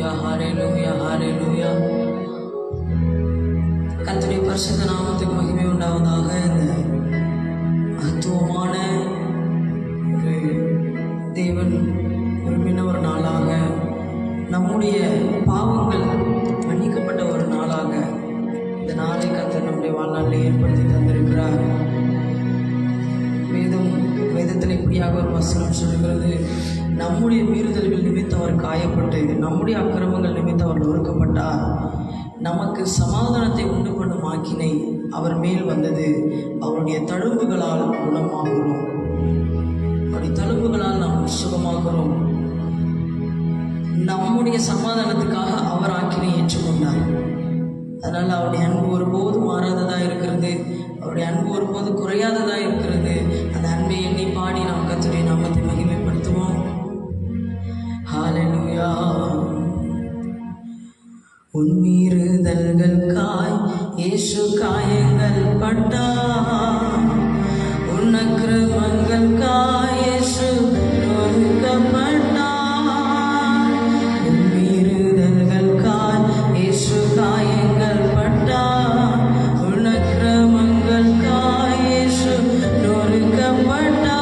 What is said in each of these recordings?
ஹalleluya ஹalleluya ஹalleluya. கர்த்தருடைய பரிசுத்த நாமத்துக்கு மகிமை உண்டாவதாக. இந்த மகத்துவமான ஒரு தேவன் விரும்பின ஒரு நாளாக, நம்முடைய பாவங்கள் மன்னிக்கப்பட்ட ஒரு நாளாக இந்த நாளை கர்த்தர் நம்முடைய வாழ்நாளில் ஏற்படுத்தி தந்திருக்கிறார். வேதத்தில் இப்படியாக ஒரு வசனம் சொல்கிறது, நம்முடைய மீறுதல்கள் நிமித்தம் அவர் காயப்பட்டு, நம்முடைய அக்கிரமங்கள் நிமித்தம் அவர் நொறுக்கப்பட்டார். நமக்கு சமாதானத்தை உண்டு பண்ணும் ஆக்கினை அவர் மேல் வந்தது. அவருடைய தழும்புகளால் குணமாகிறோம். அவருடைய தழும்புகளால் நாம் சுகமாகிறோம். நம்முடைய சமாதானத்துக்காக அவர் ஆக்கினை ஏற்றுக்கொண்டார். அதனால் அவருடைய அன்பு ஒருபோது மாறாததாக இருக்கிறது. அவருடைய அன்பு ஒருபோது குறையாததாக இருக்கிறது. அந்த அன்பை எண்ணி பாடி நாம் கர்த்தருடைய நாமத்தை மகிமைப்படுத்துவோம். ஹalleluya. உன் மீறுதல்களுக்காய் இயேசு காயங்கள் பட்டார். உன் அக்கிரமங்களுக்காய் இயேசு நொறுக்கப்பட்டார். உன் மீறுதல்களுக்காய் இயேசு காயங்கள் பட்டார். உன் அக்கிரமங்களுக்காய் இயேசு நொறுக்கப்பட்டார்.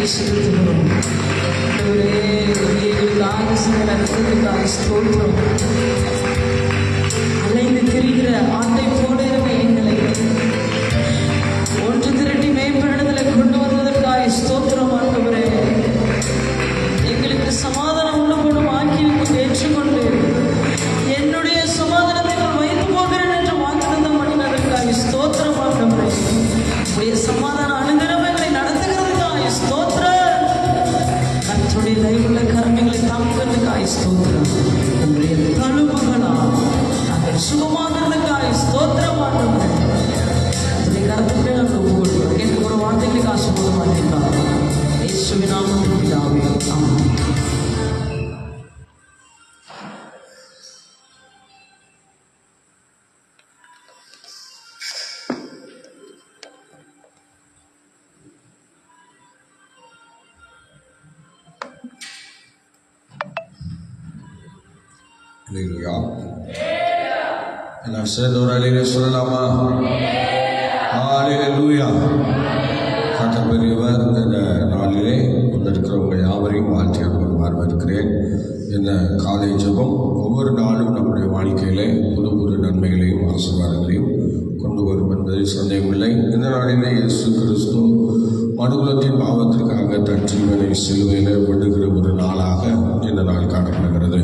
நன்றி செலுத்துகிறோம். எங்களுக்காக சில ரத்தத்துக்காக ஸ்தோத்திரம். அலைந்து திரிகிற ஆட்டை போல இருக்க எங்களை ஒன்று திரட்டி மேம்படுதலை கொண்டு வருவதற்காக ஸ்தோத்திரம். ஆண்டவரே, எங்களுக்கு சமாதானம் உள்ளப்படும் ஆக்கியத்தை ஏற்றுக்கொண்டு என்னுடைய சமாதானத்தை நான் வைத்து போகிறேன் என்று வாக்குத்தத்தம் பண்ணினதற்காக ஸ்தோத்திரம். ஆண்டவரே, உடைய சமாதானம் அனுதினம் எங்களை நடத்துகிறதுக்காக ஸ்தோத்திரம். கர்த்தருடைய தயவுள்ள கரங்களை தாங்குகிறதுக்காக ஸ்தோத்திரம். உங்களுடைய தழும்புகளால் நாங்கள் சுகமாகிறதுக்காக ஸ்தோத்திரம். ஆண்டவரே, அதனுடைய கருத்துக்களை நாங்கள் ஒப்புக்கொள்கிறோம். கேட்க ஒரு வார்த்தைகளுக்கு ஆசீர்வாதமாக இயேசுவின் நாமத்தில் பிதாவே, ஆமென். எல்லாம் சேர்ந்து ஒரு அலையிலே சொல்லலாமா? ஹல்லேலூயா. கர்த்தர் பெரியவர். இந்த நாளிலே வந்திருக்கிறவங்க யாவரையும் வாழ்த்தி வரவேற்கிறேன். இந்த காலை ஜெபம் ஒவ்வொரு நாளும் நம்முடைய வாழ்க்கையிலே புது புது நன்மைகளையும் ஆசீர்வாதங்களையும் கொண்டு வரும் என்பதில் சந்தேகமில்லை. இந்த நாளிலே இயேசு கிறிஸ்து மனுகுலத்தின் பாவத்திற்காக தன் ஜீவனை சிலுவையில் விடுகிற ஒரு நாளாக இந்த நாள் காணப்படுகிறது.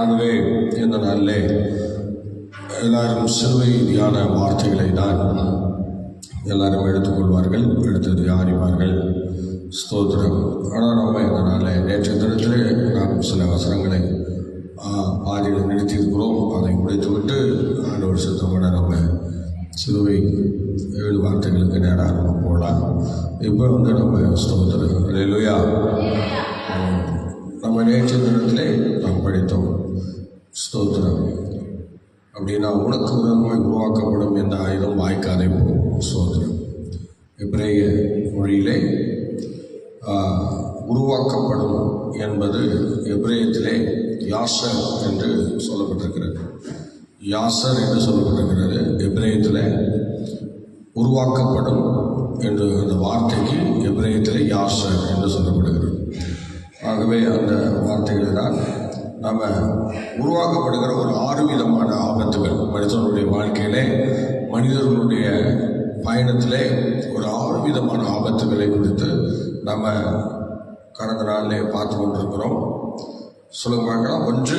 ஆகவே இந்த நாளிலே எல்லாரும் சிலுவை தியான வார்த்தைகளை தான் எல்லாரும் எடுத்துக்கொள்வார்கள், எடுத்து தியானிப்பார்கள். ஸ்தோத்திரம். ஆனால் நம்ம இந்த நாளில் நேற்றைய தினத்திலே நாம் சில வசனங்களை பாதியில் நிறுத்தியிருக்கிறோம். அதை முடித்துவிட்டு ஆண்டவர் சித்தப்பட நம்ம சிலுவை 7 வார்த்தைகளுக்கு நேராக நம்ம போகலாம். இப்போ நம்ம ஸ்தோத்திரம். ஹல்லேலூயா. நம்ம நேற்றைய தினத்திலே நாம் படித்தோம். ஸ்தோத்திரம். அப்படின்னா உனக்கு விதமாய் உருவாக்கப்படும் என்ற ஆயுதம் வாய்க்காதே போகும். ஸ்தோத்திரம். எபிரேய மொழியிலே உருவாக்கப்படும் என்பது எபிரேயத்திலே யாசர் என்று சொல்லப்பட்டிருக்கிறது. யாசர் என்று சொல்லப்பட்டிருக்கிறது. எபிரேயத்தில் உருவாக்கப்படும் என்று அந்த வார்த்தைக்கு எபிரேயத்தில் யாசர் என்று சொல்லப்படுகிறது. ஆகவே அந்த வார்த்தைகளை தான் நம்ம உருவாக்கப்படுகிற ஒரு 6 விதமான ஆபத்துகள் மனிதனுடைய வாழ்க்கையிலே, மனிதர்களுடைய பயணத்திலே ஒரு 6 விதமான ஆபத்துகளை குறித்து நம்ம கடந்த நாளிலே பார்த்து கொண்டிருக்கிறோம். சொல்லுங்க பார்க்கலாம். 1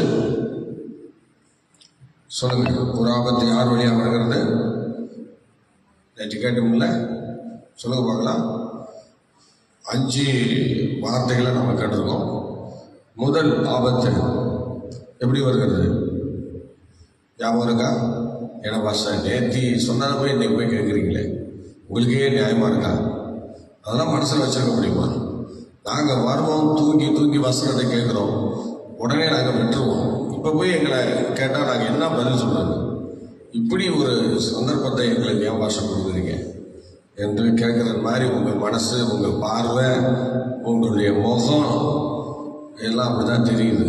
சொல்லுங்க. ஒரு ஆபத்து யார் வழியாக வருகிறது? நேற்று கேட்டோம்ல, சொல்லுங்க பார்க்கலாம். 5 வார்த்தைகளை நம்ம கேட்டிருக்கோம். முதல் ஆபத்து எப்படி வருகிறது? ஞாபகம் இருக்கா? ஏன்னா பாஸ்டர் நேற்று சொன்னதை போய் இன்னைக்கு போய் கேட்குறீங்களே, உங்களுக்கே நியாயமாக இருக்கா? அதெல்லாம் மனசில் வச்சுருக்க முடியுமா? நாங்கள் வருவோம், தூங்கி வசனத்தை கேட்குறோம், உடனே நாங்கள் விட்டுருவோம். இப்போ போய் எங்களை கேட்டால் நாங்கள் என்ன பதில் சொல்கிறது? இப்படி ஒரு சந்தர்ப்பத்தை எங்களுக்கு ஏன் பாஷை கொடுக்குறீங்க என்று கேட்குற மாதிரி உங்கள் மனசு, உங்கள் பார்வை, உங்களுடைய முகம் எல்லாம் அப்படி தான் தெரியுது.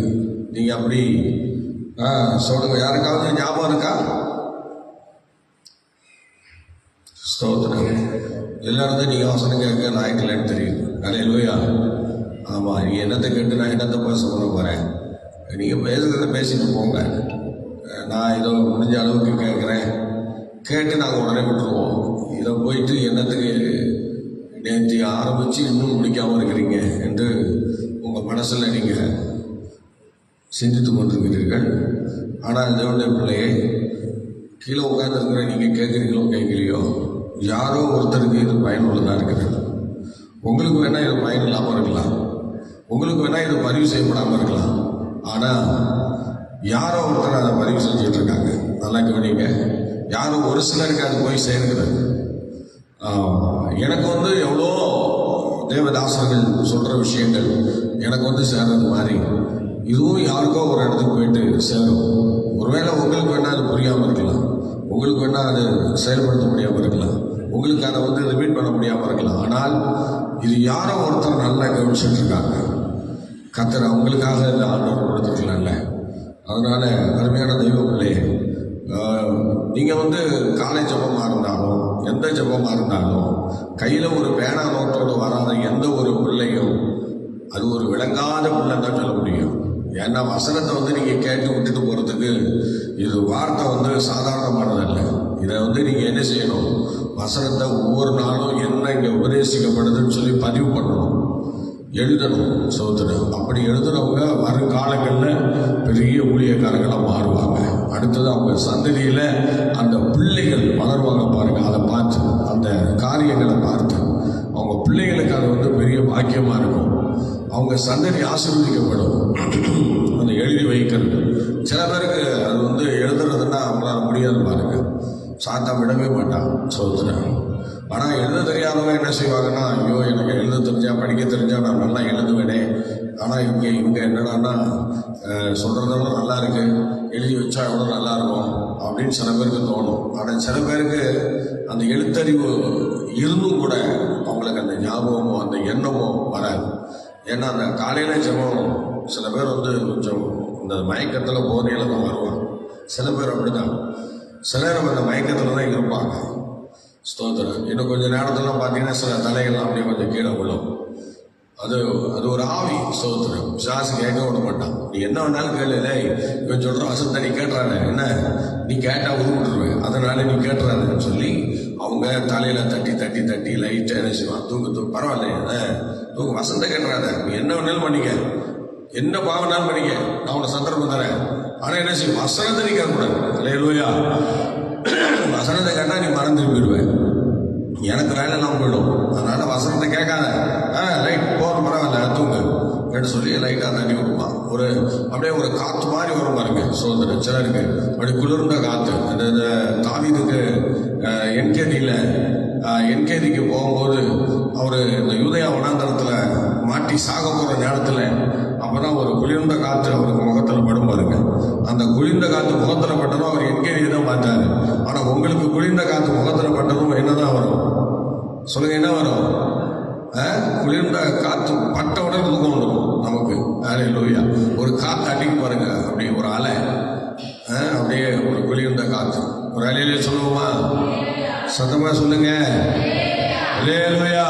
நீங்கள் அப்படி சொல்லுங்க. யாருக்காவது ஞாபகம் இருக்கா? ஸ்தோத்திரம். எல்லாருக்கும் நீங்கள் வசனம் கேட்க லாய்க்கலன்னு தெரியுது. ஹல்லேலூயா. ஆமாம், நீங்கள் என்னத்தை கேட்டு நான் என்னத்தை பேச பண்ண போகிறேன்? நீங்கள் பேசுகிறத பேசிட்டு போங்க. நான் ஏதோ முடிஞ்ச அளவுக்கு கேட்குறேன், கேட்டு நாங்கள் உடனே விட்டுருவோம். இதை போயிட்டு என்னத்துக்கு நேற்று ஆரம்பித்து இன்னும் முடிக்காமல் இருக்கிறீங்க என்று உங்கள் மனசில் நீங்கள் சிந்தித்து கொண்டிருக்கிறீர்கள். ஆனால் தேவனுடைய பிள்ளையை கீழே உட்கார்ந்துருக்கிற நீங்கள் கேட்குறீங்களோ கேட்கலையோ, யாரோ ஒருத்தருக்கு இது பயனுள்ளதாக இருக்கிறது. உங்களுக்கு வேணால் இது பயன் இல்லாமல் இருக்கலாம், உங்களுக்கு வேணால் இது பதிவு செய்யப்படாமல் இருக்கலாம். ஆனால் யாரோ ஒருத்தர் அதை பதிவு செஞ்சுட்டு இருக்காங்க. நல்லா கவனிங்க. யாரும் ஒரு சிலருக்கு அது போய் சேர்க்கிறது. எனக்கு எவ்வளோ தேவதாசர்கள் சொல்கிற விஷயங்கள் எனக்கு சேர்றது மாதிரி இதுவும் யாருக்கோ ஒரு இடத்துக்கு போயிட்டு சேரும். ஒருவேளை உங்களுக்கு வேணால் அது புரியாமல் இருக்கலாம், உங்களுக்கு வேணால் அது செயல்படுத்த முடியாமல் இருக்கலாம், உங்களுக்கு அதை ரிப்பீட் பண்ண முடியாமல் இருக்கலாம். ஆனால் இது யாரோ ஒருத்தர் நல்லா கவனிச்சுட்டு இருக்காங்க. கர்த்தர் அவங்களுக்காக இந்த ஆண்டவர் கொடுத்துருக்கலாம்ல. அதனால் அருமையான தெய்வ பிள்ளையே, நீங்கள் வந்து காலை ஜபமாக இருந்தாலும் எந்த ஜபமாக இருந்தாலும் கையில் ஒரு பேனா நோட்டோடு வராத எந்த ஒரு பிள்ளையும் அது ஒரு விளங்காத பிள்ளை தான் சொல்ல முடியும். ஏன்னா வசனத்தை வந்து நீங்கள் கேட்டு விட்டுட்டு போகிறதுக்கு இது வார்த்தை வந்து சாதாரணமானதல்ல. இதை வந்து நீங்கள் என்ன செய்யணும், வசனத்தை ஒவ்வொரு நாளும் என்ன இங்கே உபதேசிக்கப்படுதுன்னு சொல்லி பதிவு பண்ணணும், எழுதணும். சோதரம் அப்படி எழுதுறவங்க வருங்காலங்களில் பெரிய ஊழியக்காரங்களாக மாறுவாங்க. அடுத்தது அவங்க சந்ததியில் அந்த பிள்ளைகள் வளருவாங்க பாருங்க. அதை பார்த்து அந்த காரியங்களை பார்த்து அவங்க பிள்ளைகளுக்கு அது வந்து பெரிய பாக்கியமாக இருக்கும். அவங்க சந்ததி ஆசீர்வதிக்கப்படும். அந்த எழுதி வைக்கிறது சில பேருக்கு அது வந்து எழுதுறதுன்னா அவங்களால முடியாது பாருங்க. சாத்தா விடவே மாட்டான் சோதரம். ஆனால் எழுத தெரியாதவங்க என்ன செய்வாங்கன்னா, ஐயோ எனக்கு எழுத தெரிஞ்சா படிக்க தெரிஞ்சா நான் நல்லா எழுதுவேனே. ஆனால் இங்கே என்னடான்னா சொல்கிறதெல்லாம் நல்லா இருக்கு, எழுதி வச்சா எவ்வளோ நல்லா இருக்கும் அப்படின்னு சில பேருக்கு தோணும். ஆனால் சில பேருக்கு அந்த எழுத்தறிவு இருந்தும் கூட அவங்களுக்கு அந்த ஞாபகமோ அந்த எண்ணமோ வராது. ஏன்னா அந்த காலையில் ஜெபம் சில பேர் வந்து கொஞ்சம் இந்த மயக்கத்தில் போதையில் தான் வருவாங்க. சில பேர் அப்படி தான், சிலர் அந்த மயக்கத்தில் தான் இருப்பாங்க. ஸ்தோத்திரம். இன்னும் கொஞ்சம் நேரத்துலாம் பார்த்தீங்கன்னா சில தலைகள்லாம் அப்படியே கொஞ்சம் கீழே விழும். அது ஒரு ஆவி. ஸ்தோத்திரம். பிசாசு கேட்க விட மாட்டான். நீ என்ன வேணாலும் கேளு. இவன் சொல்கிற வசத்தை நீ கேட்டுறாரு, என்ன நீ கேட்டால் உருவிட்டுருவேன், அதனால நீ கேட்டுறாருன்னு சொல்லி அவங்க தலையில் தட்டி தட்டி தட்டி லைட்டாக என்ன செய்வான், தூக்கு பரவாயில்ல தூக்கு, வசந்த கேட்டுறாரு, நீ என்ன வேணாலும் பண்ணிக்க, என்ன பாவனாலும் பண்ணிக்க, நான் உன சந்தர்ப்பம் தரேன். ஆனால் என்ன செய்யும், வசனத்தை நீ கேட்கக்கூடாது. அல்லேலூயா. வசனத்தை கேட்டால் நீ மறந்து திரும்பிடுவேன், எனக்கு வேலை எல்லாம் போயிடும். அதனால வசனத்தை கேட்காத, லைட் போகிற பரவாயில்ல தூங்கு என்று சொல்லி லைட்டாக தண்ணி விடுவான். அப்படியே ஒரு காற்று மாதிரி வரும் பாருங்க சோதனை. சிலருக்கு அப்படி குளிர்ந்த காற்று. அந்த தாவீதுக்கு என்கேதிக்கு போகும்போது அவர் இந்த யூதயா வனாந்தரத்தில் மாட்டி சாக போகிற நேரத்தில் அப்போதான் ஒரு குளிர்ந்த காற்று அவருக்கு முகத்தில் படும் பாருங்க. அந்த குளிர்ந்த காற்று முகத்தில் பட்டதும் அவர் என்கேதியை தான் பார்த்தாரு. ஆனால் உங்களுக்கு குளிர்ந்த காற்று முகத்தில் பட்டதும் என்னதான் வரும் சொல்லுங்க, என்ன வரும்? குளிர்ந்த காற்று பட்ட உடனே தூக்கம் வந்துடும் நமக்கு. அல்லேலூயா. ஒரு காற்று அடிக்க பாருங்க, அப்படியே ஒரு அலை, அப்படியே ஒரு குளிர்ந்த காற்று. ஒரு அலையிலே சொல்லுவோமா? சத்தமாக சொல்லுங்க, அல்லேலூயா.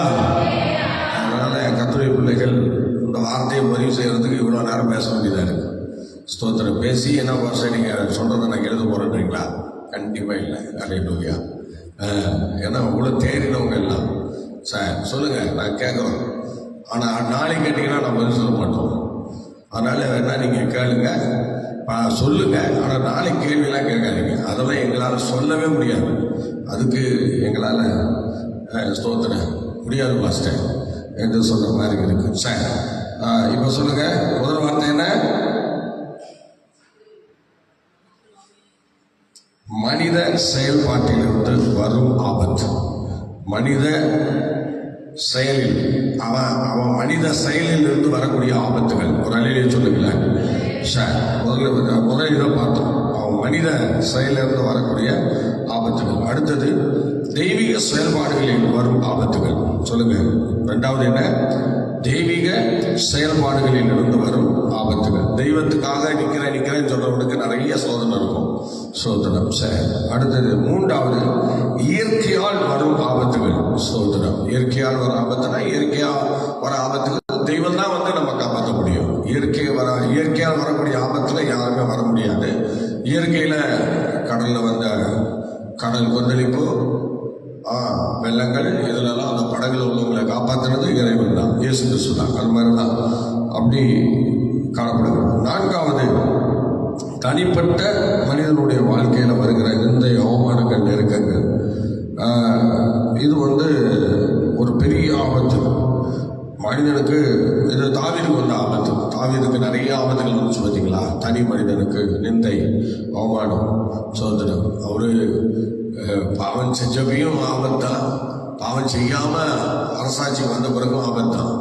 அதனால கர்த்தருடைய பிள்ளைகள் இந்த வார்த்தையை பதிவு செய்யறதுக்கு இவ்வளோ நேரம் பேச வேண்டியதாக இருக்கு. ஸ்தோத்திரம். பேசி என்ன வருஷம் நீங்கள் சொல்கிறத நான் எழுத போகிறேன்றீங்களா? கண்டிப்பாக இல்லை. அல்லேலூயா. ஏன்னா அவ்வளோ தேறினவங்க எல்லாம் சார் சொல்லுங்கள், நான் கேட்குறோம். ஆனால் நாளைக்கு கேட்டிங்கன்னா நான் பதில் சொல்ல மாட்டோம். அதனால் வேணா நீங்கள் கேளுங்க, சொல்லுங்கள். ஆனால் நாளைக்கு கேள்வியெல்லாம் கேட்காதீங்க. அதெல்லாம் எங்களால் சொல்லவே முடியாது. அதுக்கு எங்களால் ஸ்தோத்திரம் முடியாது மாஸ்டர் என்று சொல்கிற மாதிரி இருக்கு. சார் இப்போ சொல்லுங்கள், முதல் வார்த்தை என்ன? மனித செயல்பாட்டிலிருந்து வரும் ஆபத்து. மனித செயலில் அவன் மனித செயலில் இருந்து வரக்கூடிய ஆபத்துகள். ஒரு அலையிலே சொல்லுங்களேன் சார். முதல்ல இதை பார்த்தோம், அவன் மனித செயலிலிருந்து வரக்கூடிய ஆபத்துகள். அடுத்தது தெய்வீக செயல்பாடுகளில் வரும் ஆபத்துகள். சொல்லுங்க. ரெண்டாவது என்ன? தெய்வீக செயல்பாடுகளில் இருந்து வரும் ஆபத்துகள். தெய்வத்துக்காக நிற்கிறேன்னு சொல்றவனுக்கு நிறைய சோதனை இருக்கும். சோதனம். சரி. அடுத்தது மூன்றாவது இயற்கையால் வரும் ஆபத்துகள். சோதனம். இயற்கையால் வர ஆபத்துனா, இயற்கையா வர ஆபத்துகள் தெய்வம் தான் வந்து நம்ம காப்பாற்ற முடியும். இயற்கையால் வரக்கூடிய ஆபத்துல யாருமே வர முடியாது. இயற்கையில கடல்ல வந்த கடல் கொந்தளிப்பு, வெள்ளங்கள், இதிலெல்லாம் அந்த படகுல உள்ளவங்களை காப்பாற்றினது இறைவன் தான், இயேசு கிறிஸ்து தான். அது மாதிரி தான் அப்படி காணப்படுகிறது. நான்காவது தனிப்பட்ட மனிதனுடைய வாழ்க்கையில் வருகிற இந்த அவமானங்கள், நெருக்கங்கள், இது வந்து ஒரு பெரிய ஆபத்து மனிதனுக்கு. இது தாவீதுக்கு வந்த ஆபத்து. தாவீதுக்கு நிறைய ஆபத்துகள் இருந்துச்சு பார்த்தீங்களா? தனி மனிதனுக்கு நிந்தை, அவமானம், சோதனம். அவரு பாவம் செஞ்சப்பையும் ஆபத்தான், பாவம் செய்யாம அரசாட்சி வந்த பிறகும் ஆபத்தான்.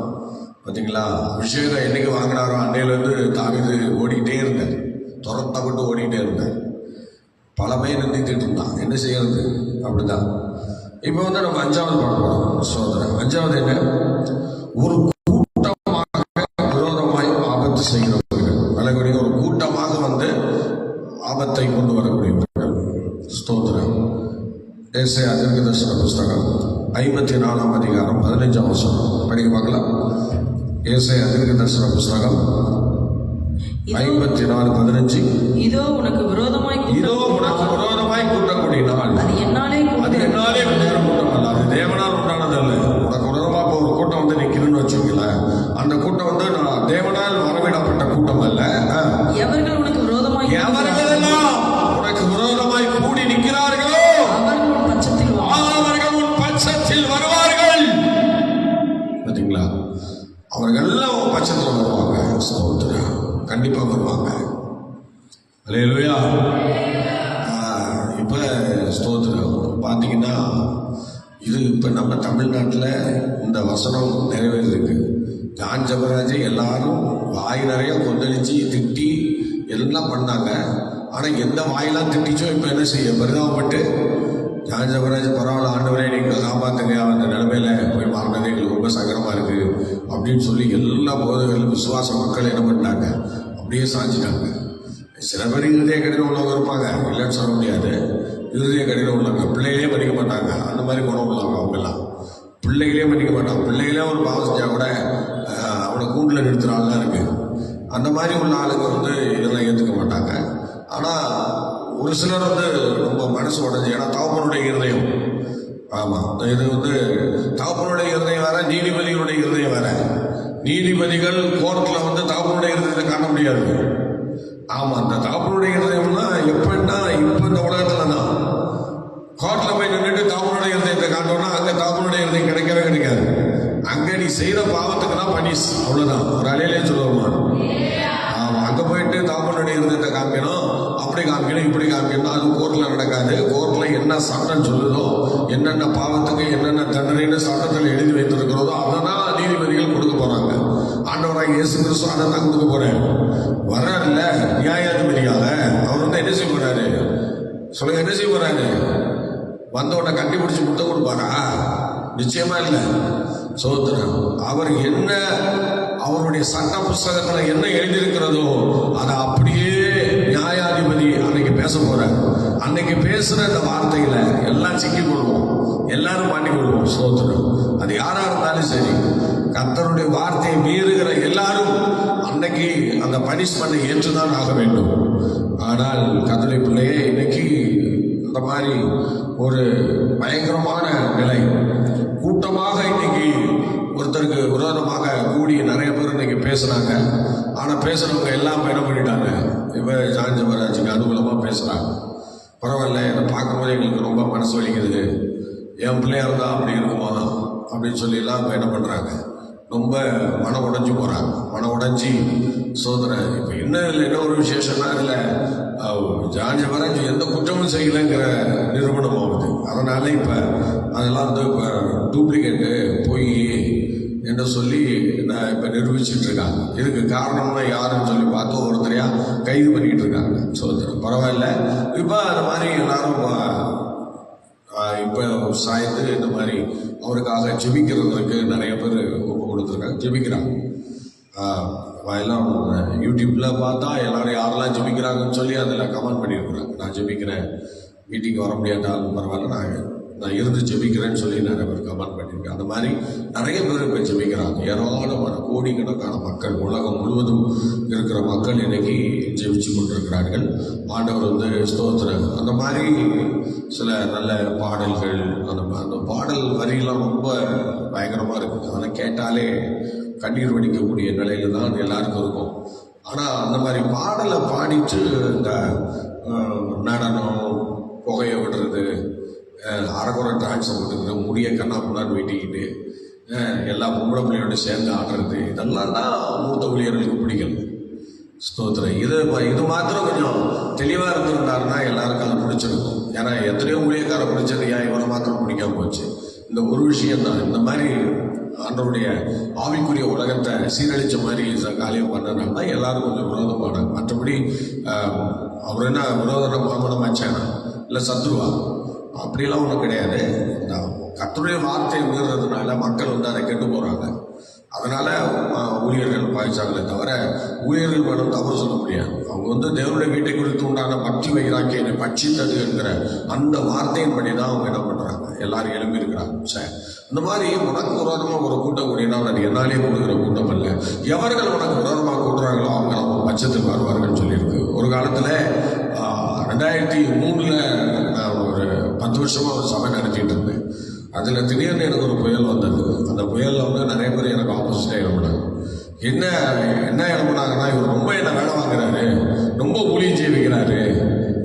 பார்த்தீங்களா? அபிஷேகம் என்னைக்கு வாங்கினாரோ அன்னையிலேருந்து தாவீது ஓடிக்கிட்டே இருந்தார், துரத்தப்பட்டு ஓடிக்கிட்டே இருந்தார். பல பேர் நிந்திட்டு இருந்தான். என்ன செய்யறது? அப்படிதான். இப்போ வந்து நம்ம அஞ்சாவது பார்ப்போம். சோதனை. அஞ்சாவது என்ன? ஒரு கூட்டமாக விரோதமாய் ஆபத்து செய்கிறவர்கள். ஒரு கூட்டமாக வந்து ஆபத்தை கொண்டு வரக்கூடியவர்கள். ஏசாயா தீர்க்கதரிசன புஸ்தகம் 54ஆம் அதிகாரம் 15ஆம் வசனம் படிக்க பார்க்கலாம். ஏசாயா தீர்க்கதரிசன புஸ்தகம் 54:15. இதோ உனக்கு விரோதமாய் கூட்டக்கூடிய நாள், அது என்னாலே கூட்டம் அல்ல, அது தேவனால் உண்டானதல்ல. உனக்கு விரோதமா இப்போ ஒரு கூட்டம் வந்து நிற்கிறேன்னு வச்சுக்கல, அந்த கூட்டம் வந்து நான் தேவனால் வரவிடப்பட்ட கூட்டம் அல்ல. எவர்கள் உனக்கு விரோதமாய் உனக்கு விரோதமாய் கூடி நிற்கிறார்களோ அவர்கள் உன் பட்சத்தில் வருவார்கள். பார்த்தீங்களா? அவர்கள் எல்லாம் உன் பட்சத்தில் வருவாங்க. ஸ்தோத்திரம். கண்டிப்பா வருவாங்க. அல்லேலூயா. இப்போ ஸ்தோத்திரம் பார்த்தீங்கன்னா, இது இப்போ நம்ம தமிழ்நாட்டில் இந்த வசனம் நிறைவேறிருக்கு. ஜான் ஜெபராஜ் எல்லாரும் வாய் நிறைய கொந்தளிச்சு திட்டி எல்லாம் பண்ணாங்க. ஆனால் எந்த வாயெல்லாம் திட்டிச்சோ இப்போ என்ன செய்ய பரிதாபப்பட்டு ஜான் ஜெபராஜ் பரவாயில்ல ஆண்டவரே நீங்கள் காப்பாற்றுங்க, அந்த நிலைமையில போய் மாறினதே எங்களுக்கு ரொம்ப சங்கடமாக இருக்குது அப்படின்னு சொல்லி எல்லா போதகர்களும் விசுவாச மக்கள் என்ன பண்ணிட்டாங்க, அப்படியே சாஞ்சிட்டாங்க. சில பேர் இருதய கடினம் உள்ளவங்க இருப்பாங்க, இல்லைன்னு சொல்ல முடியாது. இருதய கடினம் உள்ளவங்க பிள்ளைகளே மன்னிக்க மாட்டாங்க. அந்த மாதிரி குணம் உள்ளவங்க அவங்கெல்லாம் பிள்ளைகளே மன்னிக்க மாட்டாங்க. பிள்ளைகளே ஒரு பாவம் செஞ்சா கூட அவனை கூண்டில் நிறுத்துற ஆள்லாம் இருக்கு. அந்த மாதிரி உள்ள ஆளுங்க வந்து இதெல்லாம் ஏற்றுக்க மாட்டாங்க. ஆனால் ஒரு சிலர் வந்து ரொம்ப மனசு உடஞ்சி, ஏன்னா தகப்பனுடைய இருதயம், ஆமாம், இது வந்து தகப்பனுடைய இருதயம் வேற, நீதிபதிகளுடைய இருதயம் வேற. நீதிபதிகள் கோர்ட்டில் வந்து தகப்பனுடைய இருதயத்தை காட்ட முடியாது. ஆமாம், அந்த தகப்பனுடைய இருதயம்னா எப்படின்னா, இப்போ இந்த உலகத்தில் தான் கோர்ட்டில் போய் நின்றுட்டு தகப்பனுடைய இருதயத்தை காட்டோம்னா அங்கே தகப்பனுடைய இருதயம் கிடைக்கவே கிடைக்காது. அங்கே நீ செய்கிற பாவத்துக்கு தான் பனிஷ், அவ்வளோதான். ஒரு அலையிலே சொல்லுவோமா? ஆமாம், அங்கே போயிட்டு தகப்பனுடைய இருதயத்தை காமிக்கணும், அப்படி காமிக்கணும், இப்படி காமிக்கணும். அது கோர்ட்டில் நடக்காது. கோர்ட்டில் என்ன சட்டம் சொல்லுதோ, என்னென்ன பாவத்துக்கு என்னென்ன தண்டனைன்னு சட்டத்தில் எழுதி வைத்திருக்கிறதோ அதை தான் நீதிபதிகள் கொடுக்க போகிறாங்க. ஆண்டவராக இயேசு கிறிஸ்து அதை தான் கொடுக்க போகிறார். வர்றாருல்ல நியாயாதிபதியாக, அவர் வந்து என்ன செய்ய போகிறாரு சொல்லுங்க, என்ன செய்ய போகிறாரு? வந்தவனை கண்டுபிடிச்சு முத்தம் கொடுப்பாரா? நிச்சயமா இல்லை. சோதரன் அவர் என்ன, அவருடைய சட்ட புஸ்தகத்தில் என்ன எழுதியிருக்கிறதோ அதை அப்படியே நியாயாதிபதி அன்னைக்கு பேச போறார். அன்னைக்கு பேசுற அந்த வார்த்தையில எல்லாம் சிக்கிக் கொள்வோம், எல்லாரும் மாட்டிக்கொள்வோம். சோதரன் அது யாரா இருந்தாலும் சரி, கர்த்தருடைய வார்த்தையை மீறுகிற எல்லாரும் அன்னைக்கு அந்த பனிஷ்மெண்ட்டை ஏற்றுதான் ஆக வேண்டும். ஆனால் கர்த்தருடைய பிள்ளையே, இன்னைக்கு இந்த மாதிரி ஒரு பயங்கரமான நிலை, கூட்டமாக இன்னைக்கு ஒருத்தருக்கு விரோதமாக கூடி நிறைய பேர் இன்னைக்கு பேசுனாங்க. ஆனால் பேசுறவங்க எல்லாம் என்ன பண்ணிட்டாங்க, இப்போ ஜான் ஜெபராஜுக்கு அனுகூலமாக பேசுகிறாங்க. பரவாயில்ல, என்னை பார்க்கும்போது எங்களுக்கு ரொம்ப மனசு வலிக்குது, என் பிள்ளையா இருந்தால் அப்படி இருக்குமா அப்படின்னு சொல்லி எல்லாம் இப்போ என்ன பண்ணுறாங்க, ரொம்ப மனம் உடைஞ்சு போகிறாங்க. மனம் உடைஞ்சி சோதனை. இப்போ என்ன இதில் என்ன ஒரு விசேஷம்னா, இதில் ஜான் ஜெபராஜ் எந்த குற்றமும் செய்யலைங்கிற நிரூபணம் ஆகுது. அதனால இப்போ அதெல்லாம் வந்து இப்போ டூப்ளிகேட்டு பொய் என்று சொல்லி நான் இப்போ நிரூபிச்சுட்டு இருக்காங்க. இதுக்கு காரணம்னா யாருன்னு சொல்லி பார்த்து ஒருத்தரையா கைது பண்ணிக்கிட்டு இருக்காங்க. சோதனை பரவாயில்ல. இப்போ அந்த மாதிரி எல்லாரும் இப்போ சாய்ந்து இந்த மாதிரி அவருக்காக ஜெபிக்கிறதுக்கு நிறைய பேர் ஒப்பு கொடுத்துருக்காங்க, ஜெபிக்கிறாங்க. எல்லாம் யூடியூப்பில் பார்த்தா எல்லாரும் யாரெல்லாம் ஜெபிக்கிறாங்கன்னு சொல்லி அதில் கமெண்ட் பண்ணியிருக்கிறாங்க. நான் ஜெபிக்கிறேன், மீட்டிங் வர முடியாட்டாலும் பரவாயில்ல, நான் இருந்து ஜெபிக்கிறேன்னு சொல்லி நிறைய பேர் கமெண்ட் பண்ணியிருக்கேன். அந்த மாதிரி நிறைய பேர் இப்போ ஜெபிக்கிறாங்க. ஏராளமான கோடிக்கணக்கான மக்கள், உலகம் முழுவதும் இருக்கிற மக்கள் இன்னைக்கு ஜெபிச்சு கொண்டிருக்கிறார்கள். ஆண்டவர் வந்து ஸ்தோத்திரம். அந்த மாதிரி சில நல்ல பாடல்கள், அந்த பாடல் வரிகள்லாம் ரொம்ப பயங்கரமாக இருக்குது. அதெல்லாம் கேட்டாலே கண்ணீர் வடிக்கக்கூடிய நிலையில தான் எல்லாருக்கும் இருக்கும். ஆனால் அந்த மாதிரி பாடலை பாடிட்டு இந்த நடனம், புகையை விடுறது, அரைக்குறை டான்ஸை விட்டுக்கிட்டு, முடிய கண்ணா முன்னாடி வெட்டிக்கிட்டு எல்லா பொம்பளை பிள்ளையோட சேர்ந்து ஆடுறது, இதெல்லாம் தான் மூத்த ஊழியர்களுக்கு பிடிக்கல. ஸ்தோத்திரம். இது மாத்திரம் கொஞ்சம் தெளிவாக இருந்திருந்தாருன்னா எல்லாருக்கும் அது பிடிச்சிருக்கும். ஏன்னா எத்தனையோ ஊழியக்கார பிடிச்சது, ஏன் இவரை மாத்திரம் பிடிக்காம போச்சு? இந்த ஒரு விஷயம்தான். இந்த மாதிரி ஆண்டவருடைய ஆவிக்குரிய உலகத்தை சீரழிச்ச மாதிரி காரியம் பண்ணனால தான் எல்லாரும் கொஞ்சம் விரோதம் பண்ணாங்க. மற்றபடி அவர் என்ன விரோதம் மாமனமாச்சானா இல்லை சத்ருவா அப்படிலாம் ஒன்றும் கிடையாது. கர்த்தருடைய வார்த்தையை மீறுறதுனால மக்கள் வந்து அதை கெட்டு போகிறாங்க. அதனால் ஊழியர்கள் பாய்ச்சாங்களே தவிர ஊழியர்கள் மேலும் தவறு சொல்ல முடியாது. அவங்க தேவனுடைய வீட்டை குறித்து உண்டான பக்தி வைராக்கியனை பட்சித்தது என்கிற அந்த வார்த்தையின்படி தான் அவங்க என்ன பண்றாங்க, எல்லாரும் எழுப்பி இருக்கிறாங்க. சரி, இந்த மாதிரி உனக்கு விரோதமாக ஒரு கூட்டம் கூடினா அது என்னாலே கூடுகிற கூட்டம் அல்ல. எவர்கள் உனக்கு விரோதமாக கூடுறாங்களோ அவங்க பட்சத்துக்கு வருவார்கள் சொல்லியிருக்கு. ஒரு காலத்தில் 2003 நான் ஒரு 10 வருஷமா ஒரு சபை நடத்திட்டு இருந்தேன். அதில் திடீர்னு எனக்கு ஒரு புயல் வந்தது. அந்த புயலில் நிறைய பேர் எனக்கு ஆப்போசிட்டாக எழுப்பினாங்க. என்ன எழுப்பினாங்கன்னா, இவர் ரொம்ப என்ன வேலை வாங்குறாரு, ரொம்ப ஊழியம் செய்ய வைக்கிறாரு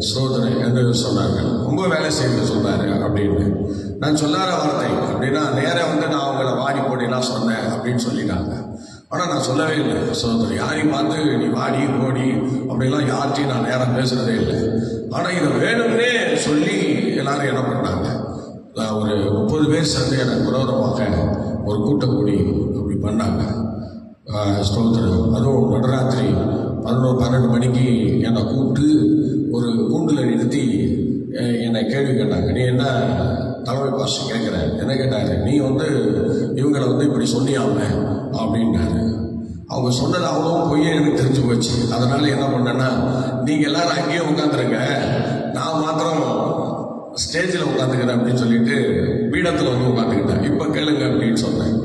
சோதனை என்று சொன்னாங்க. ரொம்ப வேலை செய்ய சொன்னாரு அப்படின்னு நான் சொல்லாத வார்த்தை. அப்படின்னா நேராக நான் அவங்கள வாடி போடிலாம் சொன்னேன் அப்படின்னு சொல்லிட்டாங்க. ஆனால் நான் சொல்லவே இல்லை. சோதனை யாரையும் பார்த்து நீ வாடி போடி அப்படிலாம் யார்ட்டையும் நான் நேரம் பேசுறதே இல்லை. ஆனால் இதை வேணும்னே சொல்லி எல்லாரும் என்ன பண்ணாங்க, ஒரு 30 பேர் சேர்ந்து எனக்கு விரோதமாக ஒரு கூட்டம் கூடி அப்படி பண்ணாங்க. ஸ்தோத்திரம். அதுவும் நடுராத்திரி 11-12 மணிக்கு என்னை கூப்பிட்டு ஒரு கூண்டில் நிறுத்தி என்னை கேள்வி கேட்டாங்க. நீ என்ன தலைமை பாஸ்டர் கேட்குற? என்ன கேட்டாரு, நீ இவங்களை இப்படி சொன்னியாம அப்படின்னாரு. அவங்க சொன்னது அவ்வளோ பொய்யே எனக்கு தெரிஞ்சு போச்சு. அதனால என்ன பண்ணேன்னா, நீங்கள் எல்லாரும் அங்கேயே உட்காந்துருங்க, நான் மாத்திரம் ஸ்டேஜில் உட்காந்துக்கிறேன் அப்படின்னு சொல்லிட்டு பீடத்தில் உட்காந்துக்கிட்டேன். இப்போ கேளுங்க அப்படின்னு சொன்னேன்.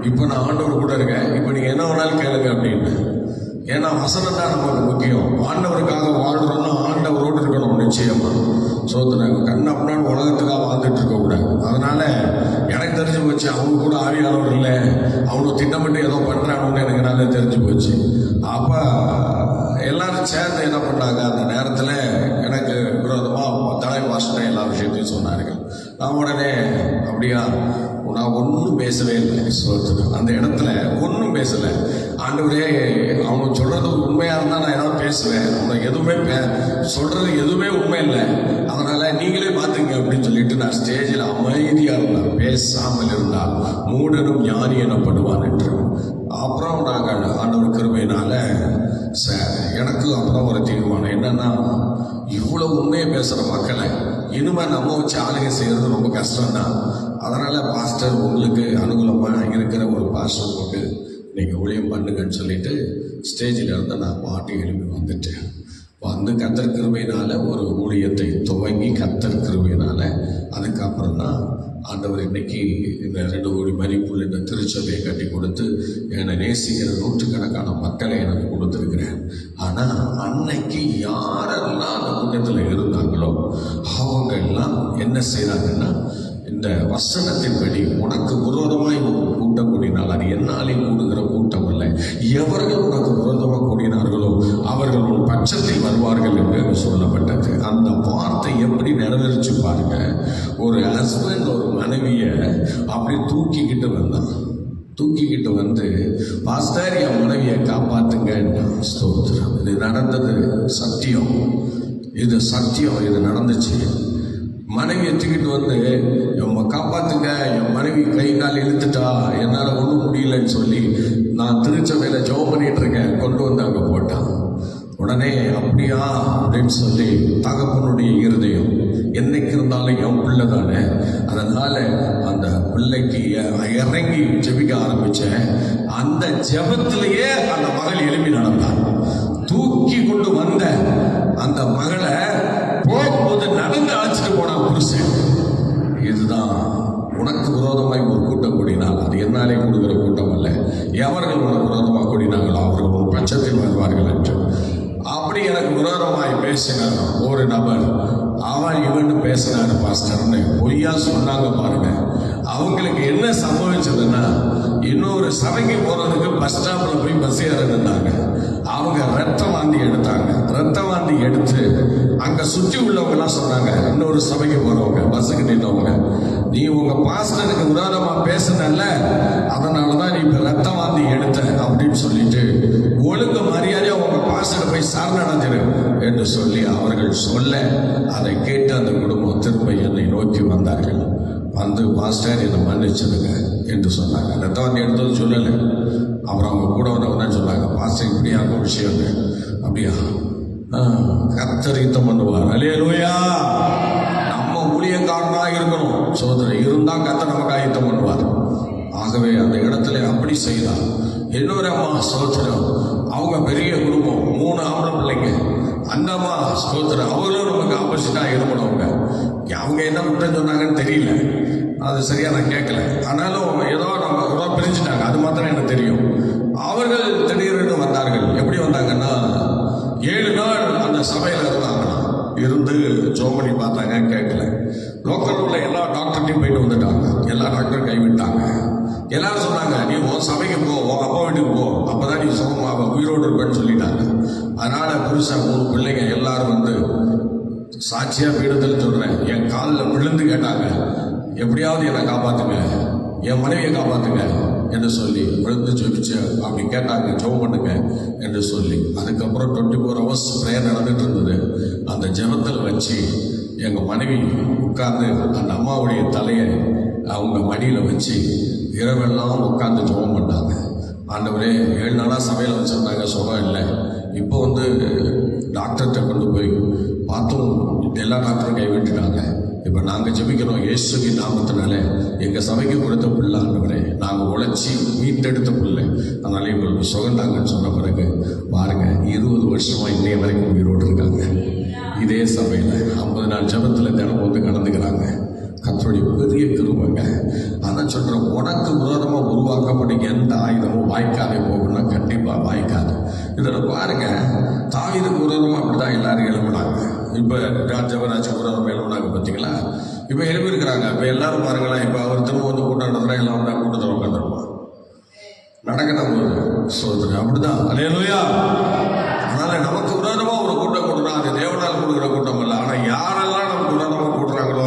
இப்போ நான் ஆண்டவர் கூட இருக்கேன், இப்போ நீங்கள் என்ன வேணாலும் கேளுங்க அப்படின்னு. ஏன்னா வசனம் தான் நமக்கு முக்கியம். ஆண்டவருக்காக வாழ்றோம்னா ஆண்டவரோடு இருக்கணும் நிச்சயமா. சோதனை கண்ண அப்படின்னா உலகத்துக்காக வாழ்ந்துட்டு இருக்க கூடாது. அதனால எனக்கு தெரிஞ்சு போச்சு, அவங்க கூட ஆவியானவர் இல்லை, அவங்க திட்டமிட்டு ஏதோ பண்றாங்கன்னு எனக்கு நல்லா தெரிஞ்சு போச்சு. அப்ப எல்லாரும் சேர்ந்து என்ன பண்ணாங்க, அந்த நேரத்தில் எனக்கு விரோதமாக தலைமை பாஸ்டர் எல்லா விஷயத்தையும் சொன்னார்கள். நான் உடனே அப்படியா, நான் ஒன்றும் பேசவே இல்லை. அந்த இடத்துல ஒன்றும் பேசலை. ஆண்டவரே, அவங்க சொல்றது உண்மையா இருந்தா நான் ஏதாவது பேசுவேன், அவங்க எதுவுமே சொல்றது எதுவுமே உண்மை இல்லை, அதனால நீங்களே பார்த்துங்க அப்படின்னு சொல்லிட்டு நான் ஸ்டேஜில் அமைதியா இருந்தேன். பேசாமல் இருந்தால் மூடனும் ஞானி எனப்படுவான் என்று. அப்புறம் நாங்கள் ஆண்டவர் கிருபையினால எனக்கு அப்புறம் ஒரு தீர்மானம் என்னன்னா, இவ்வளவு உண்மையை பேசுற மக்களை இனிமே நம்ம வச்சு ஆளுகை செய்யறது ரொம்ப கஷ்டம் தான். அதனால பாஸ்டர் உங்களுக்கு அனுகூலமா இருக்கிற ஒரு பாஸ்டர் போட்டு நீங்க ஊழியம் பண்ணுங்கன்னு சொல்லிட்டு ஸ்டேஜில் இருந்து நான் பாட்டி எழுப்பி வந்துட்டேன். கர்த்தர் கிருபையினால ஒரு ஊழியத்தை துவங்கி கர்த்தர் கிருபையினால அதுக்கப்புறம் தான் ஆண்டவர் இன்னைக்கு இந்த 2 கோடி மதிப்புள்ள இந்த திருச்சபையை கட்டி கொடுத்து என்னை நேசிக்கிற 100கணக்கான மக்களை எனக்கு கொடுத்துருக்கிறேன். ஆனால் அன்னைக்கு யாரெல்லாம் அந்த கூட்டத்தில் இருந்தாங்களோ அவங்க எல்லாம் என்ன செய்கிறாங்கன்னா, இந்த வசனத்தின்படி உனக்கு விரோதமாய் கூட்டம் கூடினால் அது என்னாலே கூடுகிற கூட்டம் அல்ல, எவர்கள் உனக்கு விரோதமாக கூடினார்களோ அவர்கள் உன் பட்சத்தில் வருவார்கள் என்று சொல்லப்பட்டது. அந்த வார்த்தை எப்படி நிறைவேறிச்சு பாருங்க. ஒரு ஹஸ்பண்ட் ஒரு மனைவியை அப்படி தூக்கிக்கிட்டு வந்தான். தூக்கிக்கிட்டு வந்து, பாஸ்டர் என் மனைவியை காப்பாத்துங்க. ஸ்தோத்திரம். இது நடந்தது சத்தியம், இது சத்தியம், இது நடந்துச்சு. மனைவி தூக்கிட்டு வந்து காப்பாத்துங்க, என் மனைவி கை கால் இழுத்துட்டா, என்னால் ஒன்றும் முடியலன்னு சொல்லி நான் திருச்சபையில் ஜெபம் பண்ணிட்டு இருக்கேன், கொண்டு வந்து அங்கே போட்டான். உடனே அப்படியா அப்படின்னு சொல்லி தகப்பனுடைய இருதயம் என்னைக்கு இருந்தாலும் என் பிள்ளை தானே, அதனால அந்த பிள்ளைக்கு இறங்கி ஜெபிக்க ஆரம்பிச்சேன். அந்த ஜெபத்திலேயே அந்த மகள் எழுப்பி நடந்தான். தூக்கி கொண்டு வந்த அந்த மகளை போகும்போது நடந்து அழைச்சிட்டு போனா புருஷன். இதுதான் உனக்கு விரோதமாய் ஒரு கூட்டம் கூடினால் அது என்னாலே கூடுகிற கூட்டம் அல்ல, எவர்கள் உனக்கு விரோதமாக கூடினாங்களோ அவர்கள் ஒரு பட்சத்தில் வருவார்கள் என்று. அப்படி எனக்கு விரோதமாய் பேசினார் ஒரு நபர். அவன் இவன் பேசினார் பாஸ்டர்னு பொய்யா சொன்னாங்க பாருங்க. அவங்களுக்கு என்ன சம்பவிச்சதுன்னா, இன்னொரு சபைக்கு போறதுக்கு பஸ் ஸ்டாப்ல போய் பஸ் ஏறினாங்க. அவங்க ரத்த வாந்தி எடுத்தாங்க. ரத்த வாந்தி எடுத்து அங்க சுற்றி உள்ளவங்க எல்லாம் சொன்னாங்க, இன்னொரு சபைக்கு போறவங்க பஸ்ஸுக்கு நின்றவங்க, நீ உங்க பாஸ்டருக்கு விரோதமா பேசுனல, அதனாலதான் நீ இப்ப ரத்த வாந்தி எடுத்த அப்படின்னு சொல்லிட்டு ஒழுங்கு மரியாதையா உங்க பாஸ்டரை போய் சரணடைஞ்சிரு என்று சொல்லி அவர்கள் சொல்ல, அதை கேட்டு அந்த குடும்பம் திரும்ப என்னை நோக்கி வந்தார்கள். வந்து பாஸ்டர் என்னை மன்னிச்சிடுங்க என்று சொன்னாங்க. ரத்த வாந்தி எடுத்தது சொல்லலை. அப்புறம் அவங்க கூட வந்தவங்க தான் சொன்னாங்க, பாஸ்டர் இப்படியாக விஷயம் அப்படியா, கர்த்தர் யுத்தம் பண்ணுவார். அல்லேலூயா. நம்ம ஊழியக்காரனா இருக்கணும் சோதனை இருந்தா கர்த்தர் நமக்கு யுத்தம் பண்ணுவார். ஆகவே அந்த இடத்துல அப்படி செய்தார். இன்னொரு அம்மா ஸ்தோத்திரம், அவங்க பெரிய குடும்பம், 3 ஆம்பளை பிள்ளைங்க. அந்த அம்மா ஸ்தோத்திரம், அவங்களும் நமக்கு ஆப்போசிட்டாக ஈடுபடுவாங்க. அவங்க என்ன குற்றம் சொன்னாங்கன்னு தெரியல, அது சரியாக நான் கேட்கல. ஆனாலும் ஏதோ பிரிஞ்சுட்டாங்க, அது மாத்திரம் எனக்கு தெரியும். அவர்கள் திடீர்னு வந்தார்கள். எப்படி வந்தாங்கன்னா, 7 நாள் அந்த சபையில் இருந்தாங்களாம். இருந்து ஜோம் பண்ணி பார்த்தாங்க, கேட்கல. லோக்கலில் உள்ள எல்லா டாக்டர்கிட்டையும் போயிட்டு வந்துட்டாங்க. எல்லா டாக்டரும் கைவிட்டாங்க. எல்லாரும் சொன்னாங்க, நீ உன் சபைக்கு போ, உன் அப்பா வீட்டுக்கு போ, அப்போதான் நீ சுகமாக உயிரோடு இருப்பேன்னு சொல்லிட்டாங்க. அதனால புருஷன் 3 பிள்ளைங்க எல்லாரும் வந்து சாட்சியாக பீடத்தில் சொல்கிறேன், என் காலில் விழுந்து கேட்டாங்க, எப்படியாவது என்னை காப்பாற்றுங்க, என் மனைவியை காப்பாற்றுங்க என்று சொல்லி விழுந்து ஜெபிச்சு அப்படி கேட்டாங்க, ஜெபம் பண்ணுங்க என்று சொல்லி. அதுக்கப்புறம் 24 hours ப்ரேயர் நடந்துட்டு இருந்தது. அந்த ஜெபத்தில் வச்சு எங்கள் மனைவி உட்கார்ந்து அந்த அம்மாவுடைய தலையை அவங்க மடியில் வச்சு இரவெல்லாம் உட்கார்ந்து ஜெபம் பண்ணாங்க. ஆண்டவரே, 7 நாளாக சபையில் வச்சுருந்தாங்க, சுகம் இல்லை. இப்போ வந்து டாக்டர்கிட்ட கொண்டு போய் பார்த்தும் எல்லா டாக்டரும் கைவிட்டுட்டாங்க. இப்போ நாங்கள் ஜெபிக்கிறோம், இயேசுவின் நாமத்தினால எங்கள் சபைக்கு கொடுத்த பிள்ளை ஆண்டவரே, நாங்கள் உழைச்சி மீட்டெடுத்த பிள்ளை, அதனால எங்களுக்கு சுகந்தாங்கன்னு சொன்ன பிறகு பாருங்க, 20 வருஷமாக இன்னைய வரைக்கும் உயிரோடு இருக்காங்க. இதே சபையில் 50 நாள் ஜெபத்தில் தினம் வந்து கலந்துக்கிறாங்க. கர்த்தருடைய பெரிய கிருபைங்க. அதான் சொல்கிறேன், உனக்கு விரோதமாக உருவாக்கப்படும் எந்த ஆயுதமும் வாய்க்காதே போகணும்னா கண்டிப்பாக வாய்க்காது. இதில் பாருங்க, தாவீதுக்கு விரோதமாக அப்படி தான் எல்லாரும் எழுப்பினாங்க. இப்போ ஜெபராஜுக்கு விரோதமாக எழுப்பினாங்க பார்த்தீங்களா? இப்போ எழுப்பியிருக்கிறாங்க. இப்போ எல்லாரும் பாருங்களேன், இப்போ அவர் திரும்ப வந்து கூட்டம் நடத்துகிறா, எல்லாம் வந்தால் கூட்டத்தில் உட்காந்துருப்பான், நடக்கணும் போது சோதனை அப்படிதான். அல்லேலூயா. அதனால நமக்கு விரோதமாக ஒரு கூட்டம் கூட்டுனா அது தேவனால் கொடுக்குற கூட்டம் இல்லை. ஆனால் யாரெல்லாம் நமக்கு விரோதமாக கூட்டுறாங்களோ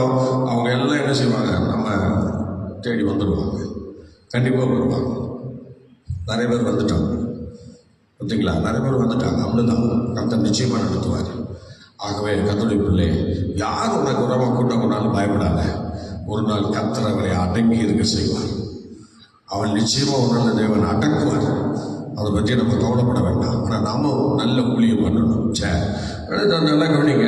அவங்க எல்லாம் என்ன செய்வாங்க, நம்ம தேடி வந்துடுவாங்க, கண்டிப்பாக வருவாங்க. நிறைய பேர் வந்துட்டாங்க பார்த்தீங்களா? நிறைய பேர் வந்துட்டாங்க. அப்படிதான் கர்த்தர் நிச்சயமாக நடத்துவார். ஆகவே கர்த்தருடைய பிள்ளை, யார் உனக்கு விரோதமாக கூட்டம் கொண்டாலும் பயப்படாத. ஒரு நாள் கர்த்தர் அவரை அடங்கி இருக்க செய்வார். அவன் நிச்சயமாக ஒரு நல்ல தேவன் அடக்குவார். அதை பற்றி நம்ம கவலைப்பட வேண்டாம். ஆனால் நாம நல்ல ஊழியம் பண்ணணும். நல்லா கவனிங்க.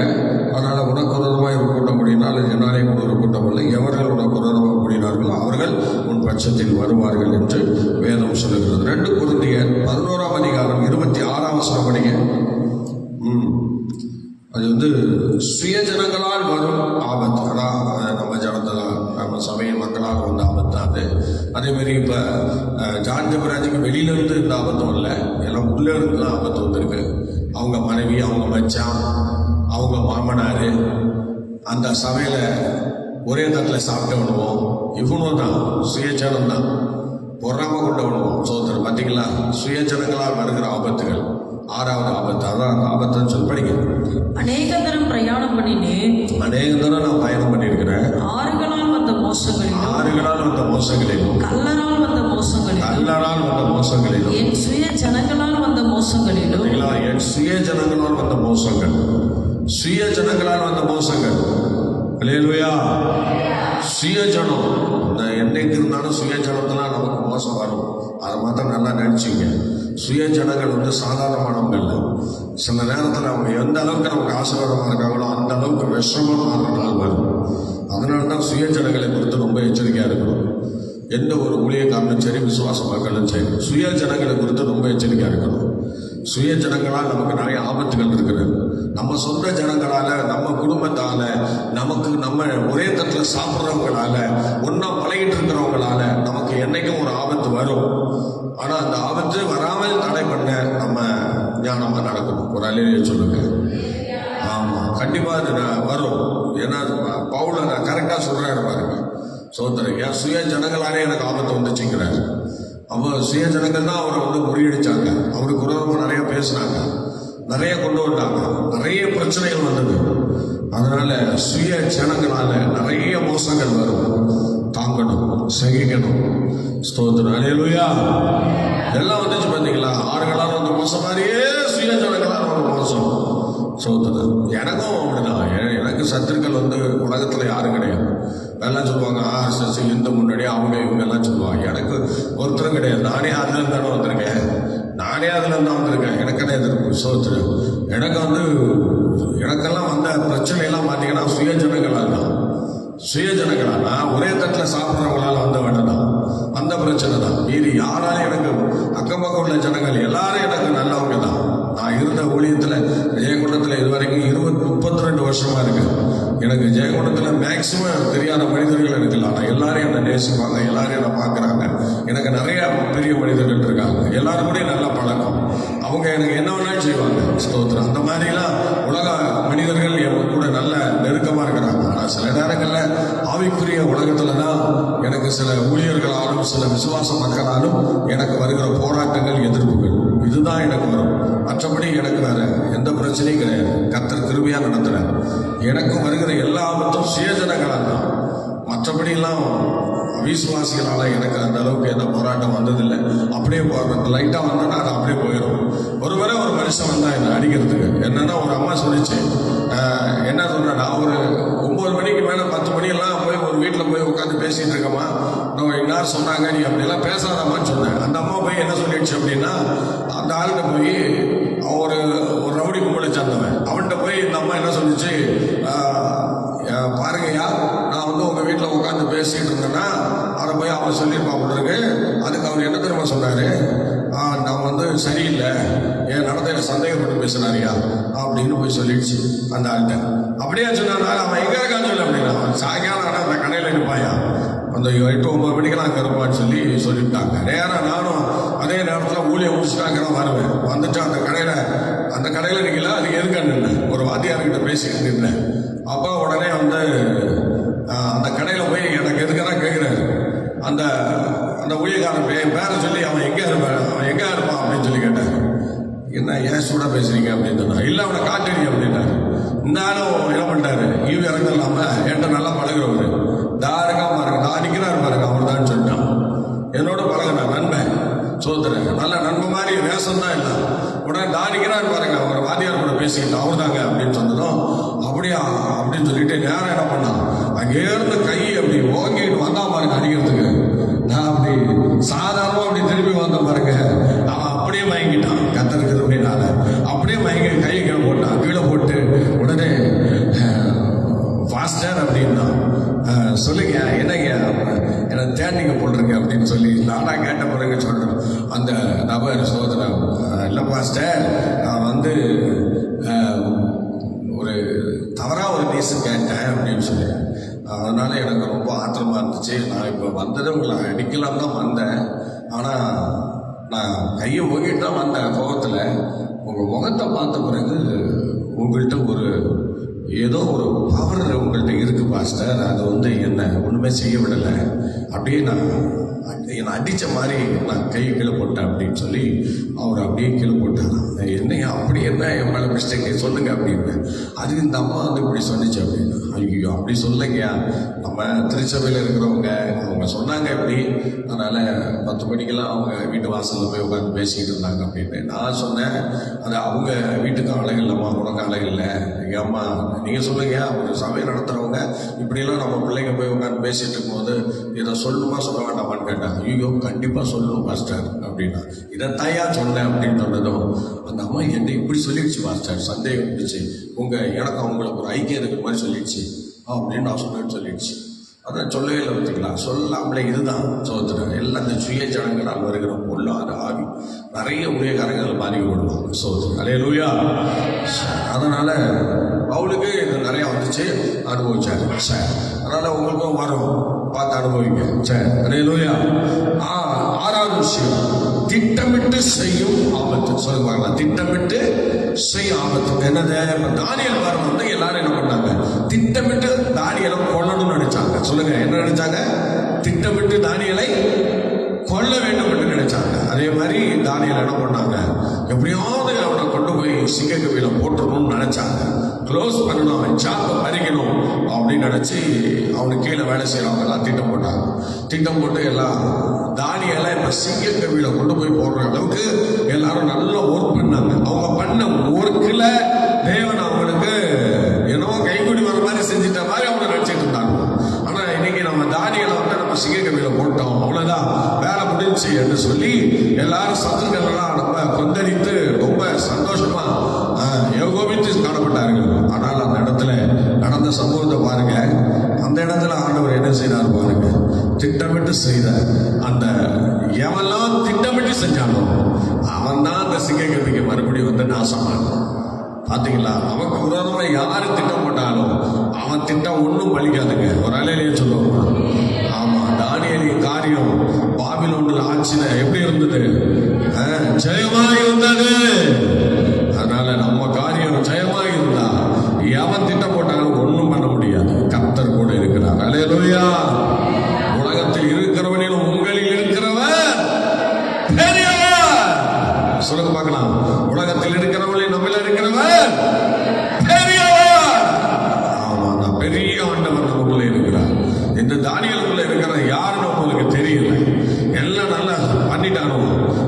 அதனால் உனக்கு விரோதமாக கூட்டம் கூடினால் என்னாலே கூட ஒரு கூட்டம் இல்லை. எவர்கள் உனக்கு விரோதமாக கூடினார்களோ அவர்கள் உன் பட்சத்தில் வருவார்கள் என்று வேதம் சொல்லுகிறது. 2 கொரிந்தியர் 11ஆம் அதிகாரம் 26ஆம் வசனம் படிங்க. அது வந்து சுயஜனங்களால் வரும் ஆபத்து. அதான் நம்ம ஜனத்தெல்லாம் நம்ம சமய மக்களாக வந்த ஆபத்து அது. அதேமாரி இப்போ ஜான் ஜெபராஜுக்கு வெளியிலேருந்து இந்த ஆபத்தும் இல்லை, எல்லாம் உள்ளே இருந்து தான் ஆபத்து வந்திருக்கு. அவங்க மனைவி, அவங்க மச்சான், அவங்க மாமனார் அந்த சபையில் ஒரே தட்டில் சாப்பிட்டவனுவோம், இவனும் தான் சுயஜனம் தான் பொறாம கொண்டவனுவோம். சோதனை பார்த்தீங்களா? சுயஜனங்களால் வருகிற ஆபத்துகள். 6வது ஆபத்து, அதான் ஆபத்துன்னு சொல்லி படிங்க. அநேக தரம் பிரயாணம் பண்ணினேன், அநேக தரம் நான் பயணம் பண்ணியிருக்கிறேன். ஆறுகளால் வந்த மோசங்களிலும், ஆறுகளால் வந்த மோசங்களிலும், கல்லறால் வந்த மோசங்களிலும், கல்லறால் வந்த மோசங்களிலும், என் சுய ஜனங்களால் வந்த மோசங்களிலும், என் சுய ஜனங்களால் வந்த மோசங்கள், சுய ஜனங்களால் வந்த மோசங்கள். அல்லேலூயா. சுயஜனம் என்னைக்கு இருந்தாலும் சுயஜனத்தினால் நமக்கு மோசம் வரும். அதை மாத்திரம் நல்லா நினைச்சிங்க. சுயஜனங்கள் வந்து சாதாரணமானவங்க இல்லை. சில நேரத்தில் அவங்க எந்த அளவுக்கு நமக்கு ஆசீர்வாதமாக இருக்காங்களோ அந்த அளவுக்கு விஷமமான நாள் வரும். அதனால தான் சுயஜனங்களை குறித்து ரொம்ப எச்சரிக்கையாக இருக்கணும். எந்த ஒரு ஊழியக்காரனும் சரி, விசுவாச மக்களும் சரி, சுயஜனங்களை குறித்து ரொம்ப எச்சரிக்கையாக இருக்கணும். சுயஜனங்களால் நமக்கு நிறைய ஆபத்துகள் இருக்கிறது. நம்ம சொந்த ஜனங்களால், நம்ம குடும்பத்தால், நமக்கு நம்ம ஒரே தட்டில் சாப்பிட்றவங்களால, ஒன்றா பழகிட்டு இருக்கிறவங்களால நமக்கு என்றைக்கும் ஒரு ஆபத்து வரும். ஆனால் அந்த ஆபத்து வராமல் தடை பண்ண நம்ம ஞானமாக நடக்கணும். ஒரு அலையிலே சொல்லுங்க. ஆமாம், கண்டிப்பாக அது வரும். ஏன்னா பவுல நான் கரெக்டாக சொல்கிறாரு பாருங்க. சோதரன் என் சுய ஜனங்களாலே எனக்கு ஆபத்து வந்துச்சுங்கிறாரு. அப்போ சுய ஜனங்கள் தான் அவரை வந்து முறியடிச்சாங்க. அவருக்கு விரோதமாக நிறைய பேசுனாங்க, நிறைய கொண்டு வந்தாங்க, நிறைய பிரச்சனைகள் வந்தது. அதனால சுய ஜனங்களால நிறைய மோசங்கள் வரும். தாங்கணும், சகிக்கணும். ஸ்தோத்திரம். அல்லேலூயா. எல்லாம் வந்துச்சு பார்த்தீங்களா? ஆறுகளால் வந்த மோசம் மாதிரியே சுய ஜனங்களால் வந்த மோசம். ஸ்தோத்திரம். எனக்கும் அப்படிதான். எனக்கு சத்துருக்கள் வந்து உலகத்தில் யாரும் கிடையாது. எல்லாம் சொல்லுவாங்க RSS இந்த முன்னாடி அவங்க இவங்க எல்லாம் சொல்லுவாங்க. எனக்கு ஒருத்தரும் கிடையாது. நானே அதுலேருந்து தானே வந்திருக்கேன். நானே அதுலேருந்து தான் வந்திருக்கேன். எனக்கு கிடையாது. ஸ்தோத்திரம். எனக்கு வந்து எனக்கெல்லாம் வந்த பிரச்சனையெல்லாம் பார்த்தீங்கன்னா சுயஜனங்களால் தான். சுயஜனங்களால் ஒரே தட்டில் சாப்பிட்றவங்களால வந்த வேண்டாம். அந்த பிரச்சனை தான். மீறி யாராலும் எனக்கு அக்கம் பக்கம் உள்ள ஜனங்கள் எல்லாரும் எனக்கு நல்லவங்க தான். நான் இருந்த ஊழியத்தில் ஜெயங்கொண்டத்தில் இது வரைக்கும் 32 வருஷமா இருக்கு. எனக்கு ஜெயங்கொண்டத்தில் மேக்சிமம் தெரியாத மனிதர்கள் இருக்குல்ல, ஆனால் எல்லாரும் என்னை நேசிப்பாங்க, எல்லாரும் என்னை பார்க்குறாங்க. எனக்கு நிறைய பெரிய மனிதர்கள் இருக்காங்க, எல்லாரும் கூட நல்ல பழக்கம். அவங்க எனக்கு என்ன வேணாலும் செய்வாங்க. ஸ்தோத்திரம். அந்த மாதிரிலாம் உலக மனிதர்கள் என் கூட நல்ல நெருக்கமாக இருக்கிறாங்க. ஆனால் சில நேரங்களில் ஆவிக்குரிய உலகத்தில் தான் எனக்கு சில ஊழியர்களாலும் சில விசுவாச மக்களாலும் எனக்கு வருகிற போராட்டங்கள், எதிர்ப்புகள், இதுதான் எனக்கு வரும். மற்றபடி எனக்கு வேற எந்த பிரச்சனையும் கிடையாது. கர்த்தர் கிருபையா நடத்துறார். எனக்கும் வருகிற எல்லா ஆபத்தும் சுயஜனங்களால் தான். மற்றபடியெல்லாம் விசுவாசிகளால எனக்கு அந்த அளவுக்கு எந்த போராட்டம் வந்ததில்லை. அப்படியே லைட்டாக வந்தோன்னா அது அப்படியே போயிடும். ஒருவரை ஒரு மனுஷன் வந்தா என்னை அடிக்கிறதுக்கு. என்னன்னா ஒரு அம்மா சொல்லிச்சு, என்ன சொல்றேன், நான் ஒரு 9 மணிக்கு மேலே 10 மணியெல்லாம் போய் ஒரு வீட்டில் போய் உட்காந்து பேசிட்டு இருக்கேம்மா, நான் எல்லாரும் சொன்னாங்க நீ அப்படியெல்லாம் பேசாதாமான்னு சொன்னேன். அந்த அம்மா போய் என்ன சொல்லிடுச்சு அப்படின்னா, அந்த ஆளுகிட்ட போய் ஒரு ரவுடி கும்பலை சேர்ந்தவன் அவன்கிட்ட போய் இந்த அம்மா என்ன சொல்லிச்சு, பாருங்கய்யா, நான் வந்து உங்க வீட்டில் உட்காந்து பேசிட்டு இருந்தேன்னா அதை போய் அவர் சொல்லியிருப்பான் உங்களுக்கு. அதுக்கு அவர் என்ன தெரியுமா சொன்னாரு, நான் வந்து சரியில்லை, என் நடத்தையில சந்தேகப்பட்டு பேசுனாரியா அப்படின்னு போய் சொல்லிடுச்சு அந்த ஆள்கிட்ட. அப்படியே சொன்னாங்க, அவன் எங்க இருக்கான்னு சொல்லு அப்படின்னா, அவன் சாயங்காலம் ஆனால் அந்த கடையில் இருப்பாயா, அந்த 8-9 மணிக்கெல்லாம் அங்கே இருப்பான்னு சொல்லிவிட்டாங்க. நேரம் நானும் அதே நேரத்தில் ஊழியை முடிச்சுட்டாங்க வருவேன். வந்துட்டு அந்த கடையில் இருக்கல, அதுக்கு எதுக்கான்னு ஒரு வாத்தியார்கிட்ட பேசிக்கிட்டு இருந்தேன். அப்போ உடனே வந்து அந்த கடையில் போய் எனக்கு எதுக்கான கேட்குறாரு. அந்த ஊழியக்காரன் பேரை சொல்லி அவன் எங்கே இருப்பான் அப்படின்னு சொல்லி கேட்டார். என்ன ஏன் சூடாக பேசுறீங்க அப்படின்னு சொன்னா, இல்லை அவனை காட்டுறீங்க அப்படின்னாரு. இந்த ஆளும் என்ன பண்ணிட்டாரு, ஈவு இறங்க இல்லாமல் என்கிட்ட நல்லா பழகுறவர், தாரகமாக பாருங்க, நான் நிற்கிறாரு பாருங்க, அவர் தான் சொல்லிட்டான். என்னோட பழகின நண்பன் சோதரன், நல்ல நண்பன் மாதிரி வேஷம் தான் இல்லை. உடனே தானிக்கிறாரு பாருங்க, அவர் வாத்தியார் கூட பேசிக்கிட்டு அவர் தாங்க அப்படின்னு சொன்னதும், அப்படியா அப்படின்னு சொல்லிட்டு நேரம் என்ன பண்ணான், அங்கே இருந்து கை அப்படி ஓங்கிட்டு வந்தா பாருங்க அடிக்கிறதுக்கு. நான் அப்படி சாதாரணமாக அப்படி திரும்பி வந்த பாருங்க, அவன் அப்படியே மயங்கிட்டான். கத்தருக்கு அப்படின்னால அப்படியே மயங்கி கையை கீழே போட்டான். கீழே போட்டு உடனே ஃபாஸ்டர் அப்படின்னா, சொல்லுங்க என்னங்க என்னை தேடிங்க போட்டிருங்க அப்படின்னு சொல்லி நானா கேட்ட பிறகு சொல்றேன். அந்த நபர் சோதனம், இல்லை பாஸ்டர், நான் வந்து ஒரு தவறாக ஒரு நியூஸ் கேட்டேன் அப்படின்னு சொல்லி, அதனால எனக்கு ரொம்ப ஆத்திரமா இருந்துச்சு. நான் இப்போ வந்தது உங்களை அடிக்கலாம் தான் வந்தேன், ஆனால் நான் கையை ஓங்கிட்டு தான் வந்தேன். கோபத்தில் உங்கள் முகத்தை பார்த்த பிறகு உங்கள்கிட்ட ஏதோ ஒரு பவர் உங்கள்கிட்ட இருக்கு பாஸ்டர், அது வந்து என்ன ஒன்றுமே செய்ய விடலை, அப்படியே என்னை அடித்த மாதிரி நான் கை கீழே போட்டேன் அப்படின்னு சொல்லி அவர் அப்படியே கீழே போட்டார். என்னையா அப்படி என்ன என் மேலே மிஸ்டேக் சொல்லுங்க அப்படின்னு. அதுக்கு இந்த அம்மா வந்து இப்படி சொன்னிச்சு அப்படின்னா, ஐயோ அப்படி சொல்லுங்கய்யா, நம்ம திருச்சபையில் இருக்கிறவங்க அவங்க சொன்னாங்க இப்படி, அதனால் 10 மணிக்கெல்லாம் அவங்க வீட்டு வாசலில் போய் உட்காந்து பேசிக்கிட்டு இருந்தாங்க அப்படின்னு. நான் சொன்னேன், அது அவங்க வீட்டுக்கு அழகு இல்லைம்மா, உனக்கு அழகு இல்லை. எங்கள் அம்மா நீங்கள் சொல்லுங்க, ஒரு சபை நடத்துகிறவங்க இப்படியெல்லாம் நம்ம பிள்ளைங்க போய் உட்காந்து பேசிகிட்டு இருக்கும்போது இதை சொல்லணுமா சொல்ல வேண்டாமான்னு கேட்டாங்க. ஐயோ கண்டிப்பாக சொல்லணும் மாஸ்டர் அப்படின்னா, இதை தாயா சொன்னேன் அப்படின்னு சொன்னதும் அந்த அம்மா என்னை இப்படி சொல்லிடுச்சு மாஸ்டர், சந்தேகம் இருந்துச்சு, எனக்கு அவங்களுக்கு ஒரு ஐக்கியம் இருக்கிற மாதிரி சொல்லிடுச்சு அப்படின்னு நான் சொன்னேன்னு சொல்லிடுச்சு. அதான் சொல்லவே இல்லை பார்த்தீங்களா, சொல்லாமலே இதுதான் சோதனை. எல்லாம் இந்த சுய ஜனங்களால் வருகிற பொருளாத ஆவி நிறைய ஊழியக்காரங்கள் மாறி விடுவாங்க சோதனை. அல்லேலூயா. அதனால அவளுக்கு இது நிறையா வந்துச்சு, அனுபவிச்சாரு சார். அதனால உங்களுக்கும் வரும், பார்த்து அனுபவிங்க சார். அல்லேலூயா. 6வது விஷயம், திட்டமிட்டு செய்யும் ஆபத்து. சொல்லுவாங்களா, திட்டமிட்டு செய்யும் ஆபத்து என்னது? இப்ப தானியேல் பாருங்க, வந்து எல்லாரும் என்ன பண்ணாங்க, திட்டமிட்டு தானியேலை கொல்லணும்னு நினைச்சாங்க. சொல்லுங்க, என்ன நினைச்சாங்க? திட்டமிட்டு தானியேலை கொல்ல வேண்டும் என்று நினைச்சாங்க. அதே மாதிரி தானியேல் என்ன பண்ணாங்க, எப்படியாவது அவனை கொண்டு போய் சிங்கக்கவியில போட்டுறணும்னு நினைச்சாங்க. க்ளோஸ் பண்ணணும், அவன் சாப்பை பறிக்கணும் அப்படின்னு நினைச்சு அவனுக்கு கீழே வேலை செய்யறவங்க எல்லாம் திட்டம் போட்டாங்க. திட்டம் போட்டு எல்லாம் தானியெல்லாம் இப்ப சிங்கக்கவியில கொண்டு போய் போடுற அளவுக்கு எல்லாரும் நல்லா ஒர்க் பண்ணாங்க. அவங்க பண்ண ஒர்க்ல தேவன் அவங்களுக்கு என்னவோ கைகூடி வர மாதிரி செஞ்சுட்ட மாதிரி அவங்க நினைச்சிட்டு இருந்தாங்க. ஆனா இன்னைக்கு நம்ம தானியலை வந்து நம்ம சிங்கக்கவியில போட்டோம், அவ்வளவுதான் வேலை முடிஞ்சு என்று சொல்லி எல்லாரும் சத்துக்கள் எல்லாம் ரொம்ப கொந்தளித்து ரொம்ப சந்தோஷமா ஏகோபித்து காணப்பட்டார்கள். ஆனால் அந்த இடத்துல நடந்த சம்பவத்தை பாருங்க. அந்த இடத்துல ஆண்டவர் என்ன செய்தார் பாருங்க. திட்டமிட்டு செய்த அந்த எவெல்லாம் திட்டமிட்டு செஞ்சானோ அவன் தான் அந்த சிங்கக்கபிக்கு மறுபடியும் வந்து நாசமான. பார்த்தீங்களா? நமக்கு விரோதமா யாரு திட்டம் போட்டாலும் அவன் திட்டம் ஒன்றும் பலிக்காதுங்க. ஒரு அலையிலேயே சொல்லுவோம். ஆமா, தானியேலின் காரியம் பாபிலோனில் ஆட்சியில எப்படி இருந்தது? ஜெயமா இருந்தது. அதனால நம்ம காரியம் ஜெயமா இருந்தா எவன் திட்டம் போட்டாலும் ஒன்றும் பண்ண முடியாது. கர்த்தர் கூட இருக்கிறார். அல்லேலூயா. உலகத்தில் இருக்கிறவனிலும் உங்களில் இருக்கிறவர் பெரியவர். சொல்லுங்க பார்க்கலாம். உலகத்தில் இருக்கிறவனில் நம்மள இருக்கிறவர் பெரியவர். ஆமா, நான் பெரிய ஆண்டவர் நமக்குள்ள இருக்கிறார். இந்த தானியலுக்குள்ள இருக்கிற யாருன்னு உங்களுக்கு தெரியல. எல்லாம் நல்லா பண்ணிட்டானோ,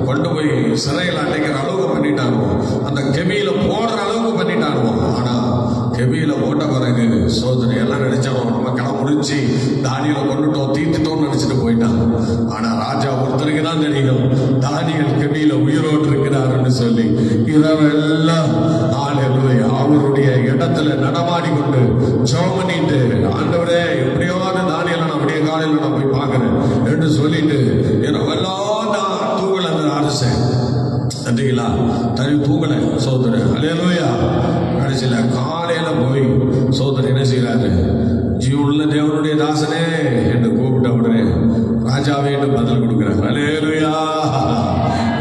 கொண்டு போய் சிறையில் அடைக்கிற அளவுக்கு பண்ணிட்டானோ, அந்த கெபியில போடுற அளவுக்கு பண்ணிட்டானோ. ஆனா கெபியில போட்ட பிறகு சோதனை எல்லாம் நினைச்சானோ நம்ம கடை முடிச்சு தானியலை கொண்டுட்டோம் தீர்த்துட்டோம்னு நினைச்சிட்டு போயிட்டான். ஆனா ராஜா ஒருத்தருக்கு தான் தெரியும் தானியல் கெபியில உயிரோடு இருக்கிறார் சொல்லி. இதெல்லாம் அவருடைய இடத்துல நடமாடி கொண்டு ஜெபம் பண்ணிட்டு, ஆண்டவரே எப்படியாவது தானியலை நான் அப்படியே காலையில் நான் போய் பார்க்கிறேன் என்று சொல்லிட்டு எனக்கெல்லாம் நான் தூங்கல. அந்த அரசன் சரிங்களா தனி தூங்கல சோதனை. அல்லேலூயா. கடைசியில காலையில போய் சோதனை என்ன செய்யறாரு? ஜீவனுள்ள தேவனுடைய தாசனே என்று கூப்பிட்ட உடனே ராஜாவே என்று பதில் கொடுக்கிறார். அல்லேலூயா.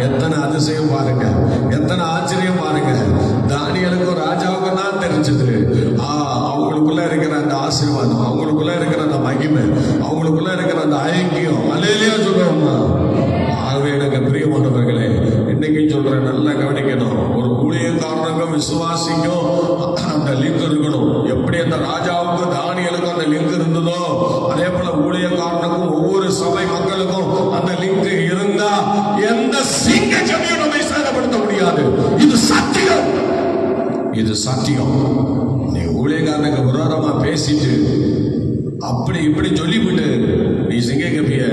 எத்தனை அதிசயம் பாருங்க, எத்தனை ஆச்சரியம் பாருங்க. தானியலுக்கும் ராஜாவுக்கும் தான் தெரிஞ்சது அவங்களுக்குள்ள இருக்கிற அந்த ஆசீர்வாதம், அவங்களுக்குள்ள இருக்கிற அந்த மகிமை, அவங்களுக்குள்ள இருக்கிற அந்த ஐக்கியம். அல்லேலூயா சொல்லுவோம்மா. ஆகவே எனக்கு பிரியமானவர்களே, இன்னைக்கு சொல்றேன், நல்லா கவனிக்கணும். ஒரு ஊழியக்காரனுக்கும் விசுவாசிக்கும் அந்த லிங்க் இருக்கணும். எப்படி அந்த ராஜாவுக்கு தானியலுக்கும் அந்த லிங்க் இருந்ததோ அதே போல ஊழியக்காரனுக்கும் ஒவ்வொரு சபை மக்களுக்கும் அந்த லிங்க் இருந்தா எந்த சிங்க கபியும் நம்மை சேதப்படுத்த முடியாது. இது சத்தியம், இது சத்தியம். நீ ஊழியக்காரனுக்கு விரோதமா பேசிட்டு அப்படி இப்படி சொல்லிவிட்டு நீ சிங்க கபிய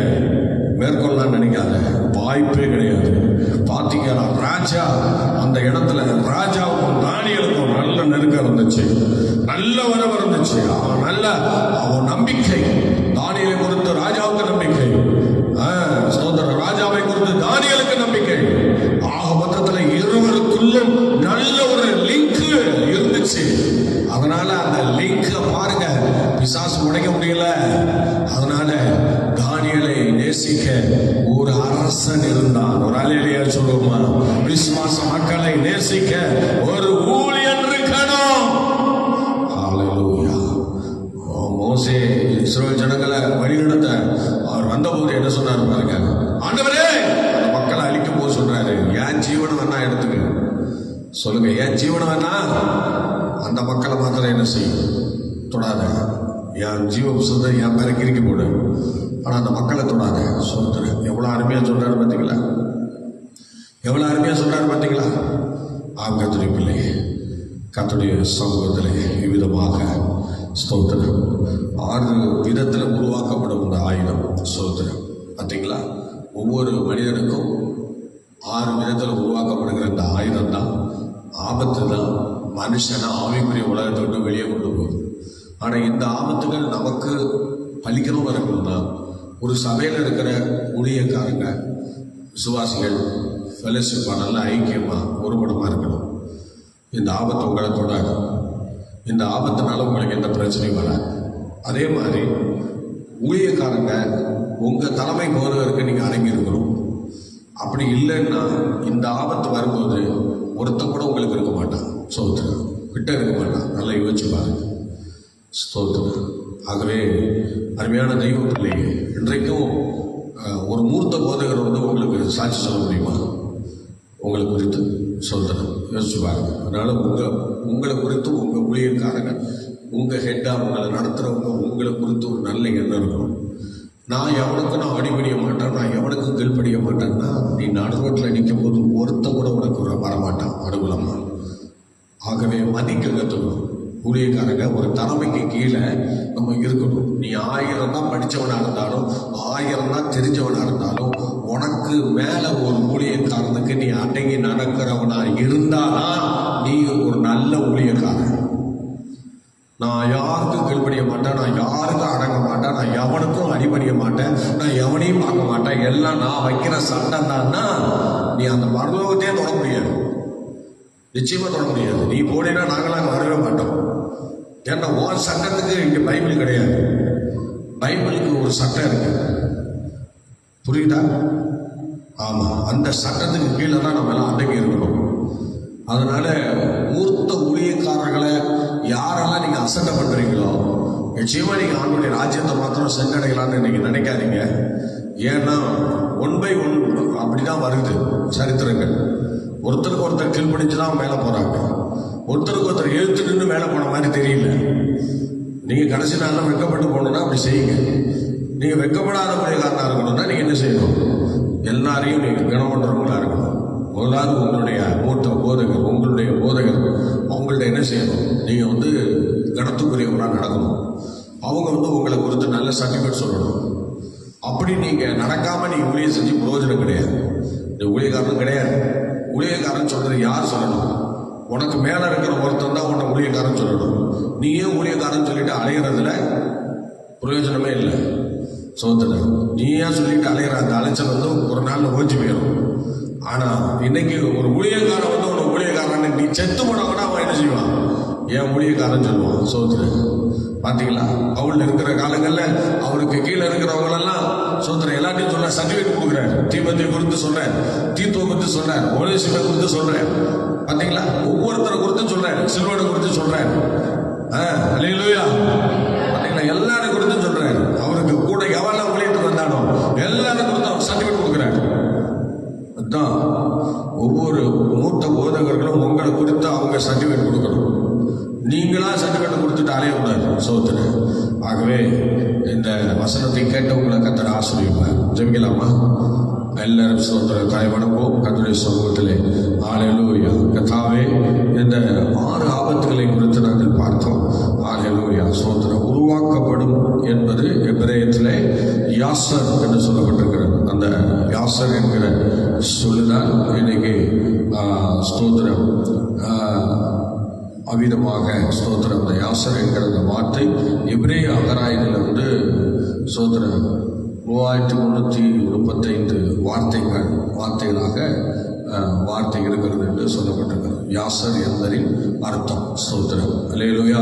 மேற்கொள்ளலாம் நினைக்காத. வாய்ப்பே கிடையாது. பாத்தீங்கன்னா ராஜா அந்த இடத்துல ராஜாவுக்கும் தானியலுக்கும் நல்ல நெருக்கம் இருந்துச்சு, நல்ல வரவு இருந்துச்சு. அவன் நம்பிக்கை தானியலை குறித்து ராஜாவுக்கு நம்பிக்கை, ராஜாவை குறித்து தானியலுக்கு நம்பிக்கை. ஆக மொத்தத்துல இருவருக்குள்ளும் நல்ல ஒரு லிங்க் இருந்துச்சு. அதனால அந்த லிங்க் பாருங்க, பிசாசு உடைக்க முடியல. அதனால தானியலை நேசிக்க ஒரு அரசன் இருந்தான். ஒரு அலையிலேயே சொல்லுமா, விசுவாச மக்களை நேசிக்க ஒரு ஊழியன் இருக்கணும். ஹல்லேலூயா. மோசே இஸ்ரவேல் ஜனங்களை வழிநடத்த அவர் வந்தபோது என்ன சொன்னார் பாருங்க. ஆண்டவரே, அந்த மக்களை அழிக்கும் போது சொல்றாரு, என் ஜீவனம் வேணா எடுத்துக்க. சொல்லுங்க, என் ஜீவனம் வேணா அந்த மக்களை மாத்திரம் என்ன செய்யும்? தொடாத. என் ஜீவ புத்தகத்தை என் பேரை கிறுக்கி போடு, ஆனா அந்த மக்களை தொடாத. சொல்றேன். எவ்வளவு அருமையா சொல்றாரு பார்த்தீங்களா? எவ்வளவு அருமையா சொல்றாரு பார்த்தீங்களா? கர்த்தருடைய பிள்ளையே, கர்த்தருடைய சமூகத்திலே இவ்விதமாக ஸ்தோத்திரம் 6 விதத்தில் உருவாக்கப்படும் இந்த ஆயுதம். ஸ்தோத்திரம். பார்த்தீங்களா? ஒவ்வொரு மனிதனுக்கும் 6 விதத்தில் உருவாக்கப்படுகிற இந்த ஆயுதம் தான், ஆபத்து தான் மனுஷனை ஆவிக்குரிய உலகத்தை விட்டு வெளியே கொண்டு போகுது. ஆனால் இந்த ஆபத்துகள் நமக்கு பலிக்கணும் இருக்கணும்னா ஒரு சபையில் இருக்கிற ஊழியக்காரங்க, விசுவாசிகள் ஃபெலோஷிப்பாக நல்ல ஐக்கியமாக ஒருபடமாக இருக்கணும். இந்த ஆபத்து உங்களை தொடாது. இந்த ஆபத்தினால உங்களுக்கு எந்த பிரச்சனையும் வராது. அதே மாதிரி ஊழியக்காரங்க உங்கள் தலைமை போதவருக்கு நீங்கள் அடங்கி இருக்கணும். அப்படி இல்லைன்னா இந்த ஆபத்து வரும்போது ஒருத்தன் கூட உங்களுக்கு இருக்க மாட்டான். ஸ்தோத்திரம். கிட்ட இருக்க மாட்டான். நல்லா யோசிச்சு பாருங்க. ஸ்தோத்திரம். ஆகவே அருமையான தெய்வ பிள்ளைங்க, இன்றைக்கும் ஒரு மூர்த்த போதகர் வந்து உங்களுக்கு சாட்சி சொல்ல முடியுமா? உங்களை குறித்து ஸ்தோத்திரம். யோசிச்சு பாருங்க. அதனால உங்களை குறித்து உங்கள் ஊழியக்காரங்க, உங்கள் ஹெட்டாக உங்களை நடத்துகிறவங்க உங்களை குறித்து ஒரு நல்ல எண்ணம் இருக்கணும். நான் எவனுக்கும் அடிபடிய மாட்டேன், நான் எவனுக்கும் கீழ்படிய மாட்டேன்னா நீ நடுரோட்டில் நிற்கும் போது ஒருத்த கூட உனக்கு வரமாட்டான் அனுகூலமா. ஆகவே மதிக்க கற்றுக்கணும். ஊழியக்காரங்க ஒரு தலைமைக்கு கீழே நம்ம இருக்கணும். நீ 1000 தான் படித்தவனாக இருந்தாலும் 1000 தான் தெரிஞ்சவனாக இருந்தாலும் உனக்கு மேலே ஒரு ஊழியக்காரனுக்கு நீ அடங்கி நடக்கிறவனா இருந்தாதான் நீ ஒரு நல்ல ஊழியக்காரன். நான் யாருக்கும் கீழ்படி கீழ்ப்படிய மாட்டேன், நான் யாருக்கும் அடங்க மாட்டேன், நான் எவனுக்கும் அடிபடிய மாட்டேன், நான் எவனையும் பார்க்க மாட்டேன், எல்லாம் நான் வைக்கிற சட்டம் தான்னா நீ அந்த பரலோகத்தையே தொட முடியாது. நிச்சயமா தொட முடியாது. நீ போனீங்கன்னா நாங்களாம் வரவே மாட்டோம். ஏன்னா உன் சட்டத்துக்கு இங்க பைபிள் கிடையாது. பைபிளுக்கு ஒரு சட்டம் இருக்கு, புரியுதா? ஆமா, அந்த சட்டத்துக்கு கீழே தான் நம்ம எல்லாம் அடங்கி இருக்கணும். அதனால மூர்த்த ஊழியக்காரர்களை யாரெல்லாம் நீங்க அசட்டை பண்றீங்களோ நிச்சயமா நீங்க ஆண்டுடைய ராஜ்யத்தை மாத்திரம் சென்றடையலான்னு நீங்க நினைக்காதீங்க. ஏன்னா 1 by 1 அப்படிதான் வருது சரித்திரங்கள். ஒருத்தருக்கு ஒருத்தர் கீழ்படிச்சுதான் மேலே போறாங்க. ஒருத்தருக்கு ஒருத்தர் எழுத்து நின்று மேலே போன மாதிரி தெரியல. நீங்க கடைசி நாளில் வெட்கப்பட்டு போகணும்னா அப்படி செய்யுங்க. நீங்க வெட்கப்படாத ஊழியக்காரனா இருக்கணும்னா நீங்க என்ன செய்யணும்? எல்லாரையும் நீங்க கனம் பண்றவங்களா இருக்கணும். முதலாவது உங்களுடைய மூத்த போதகர், உங்களுடைய போதகர் அவங்கள்ட்ட என்ன செய்யணும்? நீங்க கனத்துக்குரியவராக நடக்கணும். அவங்க உங்களை குறித்து நல்ல சர்டிஃபிகேட் சொல்லணும். அப்படி நீங்க நடக்காம நீங்க ஊழியம் செஞ்சு பிரயோஜனம் கிடையாது. நீ ஊழியக்காரனும் கிடையாது. ஊழியக்காரன் சொல்றது யார் சொல்லணும்? உனக்கு மேல இருக்கிற ஒருத்தன் தான் உன்னை ஊழியக்காரன் சொல்லணும். நீயே ஊழியக்காரன் சொல்லிட்டு அலைகிறதுல பிரயோஜனமே இல்லை. சோதனை நீ ஏன் சொல்லிட்டு அலைகிற அந்த அலைச்சல் ஒரு நாள்ல ஓஞ்சி போயிடும். ஆனா இன்னைக்கு ஒரு ஊழியக்காரன் உன்னை ஊழியக்காரன் நீ செத்து போனவனா அவன் என்ன செய்வான்? ஏன் ஊழியக்காரன் சொல்லுவான். சோதனை பாத்தீங்களா? அவள் இருக்கிற காலங்கள்ல அவருக்கு கீழே இருக்கிறவங்களெல்லாம் சோதனை எல்லாத்தையும் சொல்ற சர்டிபிகேட் கொடுக்குறாரு. தீபத்தை குறித்து சொல்றாரு, தீத்துவ குறித்து சொல்றாரு, ஒலிசிபை குறித்து சொல்றாரு. பாத்தீங்களா? ஒவ்வொருத்தரை குறித்து சொல்றாரு, சில்வனை குறித்து சொல்றாரு. அல்லேலூயா. பாத்தீங்களா? எல்லாரும் குறித்து சொல்றாரு. அவருக்கு கூட எவெல்லாம் ஊழியத்துக்கு வந்தானோ எல்லாரும் குறித்து அவர் சர்டிபிகேட் கொடுக்குறாரு. அதுதான் ஒவ்வொரு மூத்த போதகர்களும் உங்களை குறித்து அவங்க சர்டிபிகேட் கொடுக்கணும். நீங்களா சர்டிபிகேட் கொடுத்துட்டு அலையக்கூடாது. சோதனை ஆகவே இந்த வசனத்தை கேட்டவங்களை கர்த்தர் ஆசீர்வதிப்பார். ஜெபிக்கலாமா? எல்லாரும் சோதர தாய் வணங்குவோம் கர்த்தருடைய சமூகத்திலே. ஹல்லேலூயா. கர்த்தாவே, இந்த 6 ஆபத்துகளை குறித்து நாங்கள் பார்த்தோம். ஹல்லேலூயா. சோதரம் உருவாக்கப்படும் என்பது எபிரேயத்திலே யாசர் என்று சொல்லப்பட்டிருக்கிறது. அந்த யாசர் என்கிற சொல்லுதான் இன்னைக்கு ஸ்தோத்திரம் அவ்விதமாக ஸ்தோத்திரம். அந்த யாசர் என்கிற அந்த வார்த்தை எபிரேய அகராயிலிருந்து ஸ்தோத்திரம் 3335 வார்த்தைகளாக வார்த்தை இருக்கிறது என்று சொல்லப்பட்டிருக்கிறது. யாசர் என்பதின் அர்த்தம். ஸ்தோத்திரம். அல்லேலூயா.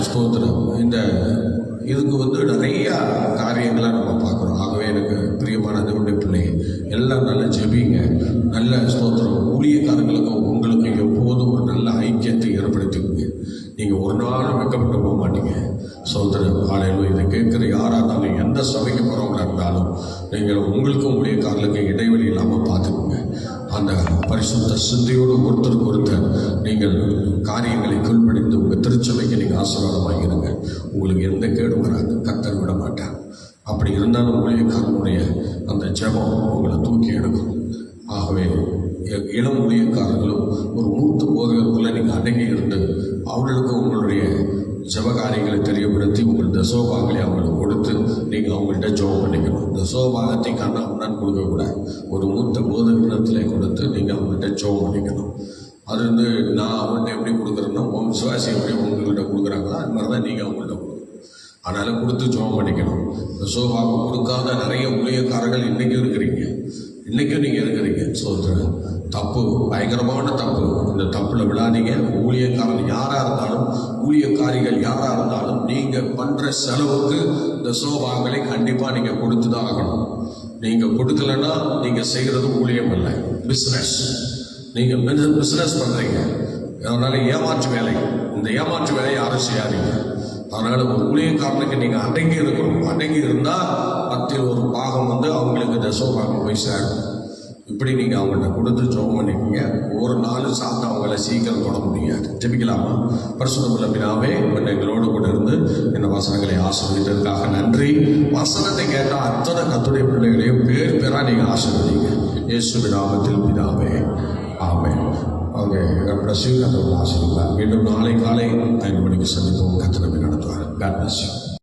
ஸ்தோத்திரம். இதுக்கு நிறைய காரியங்களை நம்ம பார்க்குறோம். ஆகவே எனக்கு பிரியமான தேவனுடைய பிள்ளை எல்லாம் நல்லா ஜெபிங்க. நல்ல ஸ்தோத்திரம். ஊழியக்காரங்களுக்கும் உங்களுக்கும் எப்போதும் ஒரு நல்ல ஐக்கியத்தை ஏற்படுத்திக்கோங்க. நீங்கள் ஒரு நாள் வெட்கப்பட்டு போக மாட்டீங்க. சோதரன் ஆலையிலும் இதை கேட்குற யாராக இருந்தாலும், எந்த சபைக்கு போகிறவங்களா இருந்தாலும், நீங்கள் உங்களுக்கும் ஊழியக்காரர்களுக்கும் இடைவெளி இல்லாமல் பார்த்துக்கோங்க. அந்த பரிசுத்த சிந்தையோடு ஒருத்தருக்கு ஒருத்தர் நீங்கள் காரியங்களை கீழ்ப்படிந்து உங்கள் திருச்சபைக்கு நீங்கள் ஆசீர்வாதமாக இருங்க. உங்களுக்கு எந்த கேடும் வராது. கர்த்தர் விட மாட்டார். அப்படி இருந்தாலும் ஊழியக்காரனுடைய அந்த ஜெபம் உங்களை தூக்கி எடுக்கும். ஆகவே இளம் ஊழியக்காரர்களும் ஒரு மூத்த போதகருக்குள்ளே நீங்கள் அடங்கி இருந்து அவர்களுக்கு உங்களுடைய ஜெபகாரியங்களை தெரியப்படுத்தி உங்கள் தசோபாகங்களை அவங்களுக்கு கொடுத்து நீங்கள் அவங்கள்ட்ட ஜெபம் பண்ணிக்கணும். தசோபாகத்தை கண்ணாமுன்னான்னு கொடுக்கக்கூடாது. ஒரு மூத்த போதகத்தில் கொடுத்து நீங்கள் அவங்கள்ட்ட ஜெபம் பண்ணிக்கணும். அது நான் அவங்கள்ட்ட எப்படி கொடுக்குறேன்னா, விசுவாசி எப்படி உங்கள்கிட்ட கொடுக்குறாங்களோ அது மாதிரி தான் நீங்கள் அவங்கள்ட்ட கொடுக்கணும். அதனால் கொடுத்து ஜெபம் பண்ணிக்கணும். தசோபாகம் கொடுக்காத நிறைய ஊழியக்காரர்கள் இன்றைக்கும் இருக்கிறீங்க. இன்றைக்கும் நீங்கள் இருக்கிறீங்க. சோதரன் தப்பு, பயங்கரமான தப்பு. இந்த தப்பில் விடாதீங்க. ஊழியக்காரன் யாராக இருந்தாலும், ஊழியக்காரிகள் யாராக இருந்தாலும், நீங்கள் பண்ணுற செலவுக்கு இந்த சோபாகங்களை கண்டிப்பாக நீங்கள் கொடுத்து தான் ஆகணும். நீங்கள் கொடுக்கலன்னா நீங்கள் செய்கிறது ஊழியம் இல்லை, பிஸ்னஸ். நீங்கள் பிஸ்னஸ் பண்ணுறீங்க. அதனால் ஏமாற்று வேலை. இந்த ஏமாற்று வேலையை யாரும் செய்யாதீங்க. அதனால் ஒரு ஊழியக்காரனுக்கு நீங்கள் அடங்கி இருக்கணும். அடங்கி இருந்தால் 10 ஒரு பாகம் அவங்களுக்கு தசோபாகம் போய் சேரும். இப்படி நீங்கள் அவங்கள்ட்ட கொடுத்து ஜெபம் பண்ணிக்கோங்க. ஒரு நாள் சாப்பிட்டு அவங்கள சீக்கிரம் தொட முடியாது. ஜெபிக்கலாமா? பரிசுத்தமுள்ள பிதாவே, எங்களோடு கூட இருந்து இந்த வசனங்களை ஆசீர்வதித்ததற்காக நன்றி. வசனத்தை கேட்டால் அத்தனை கர்த்தருடைய பிள்ளைகளையும் பேர் பேராக நீங்கள் ஆசீர்வதிங்க. இயேசுவின் நாமத்தில் பிதாவே, ஆமென். அவங்க பிரசிவ் கர்த்தர் ஆசீர்வதிப்பார். மீண்டும் நாளை காலை 5 மணிக்கு சந்திப்போம். கர்த்தர் நம்மை நடத்துவார். God bless you.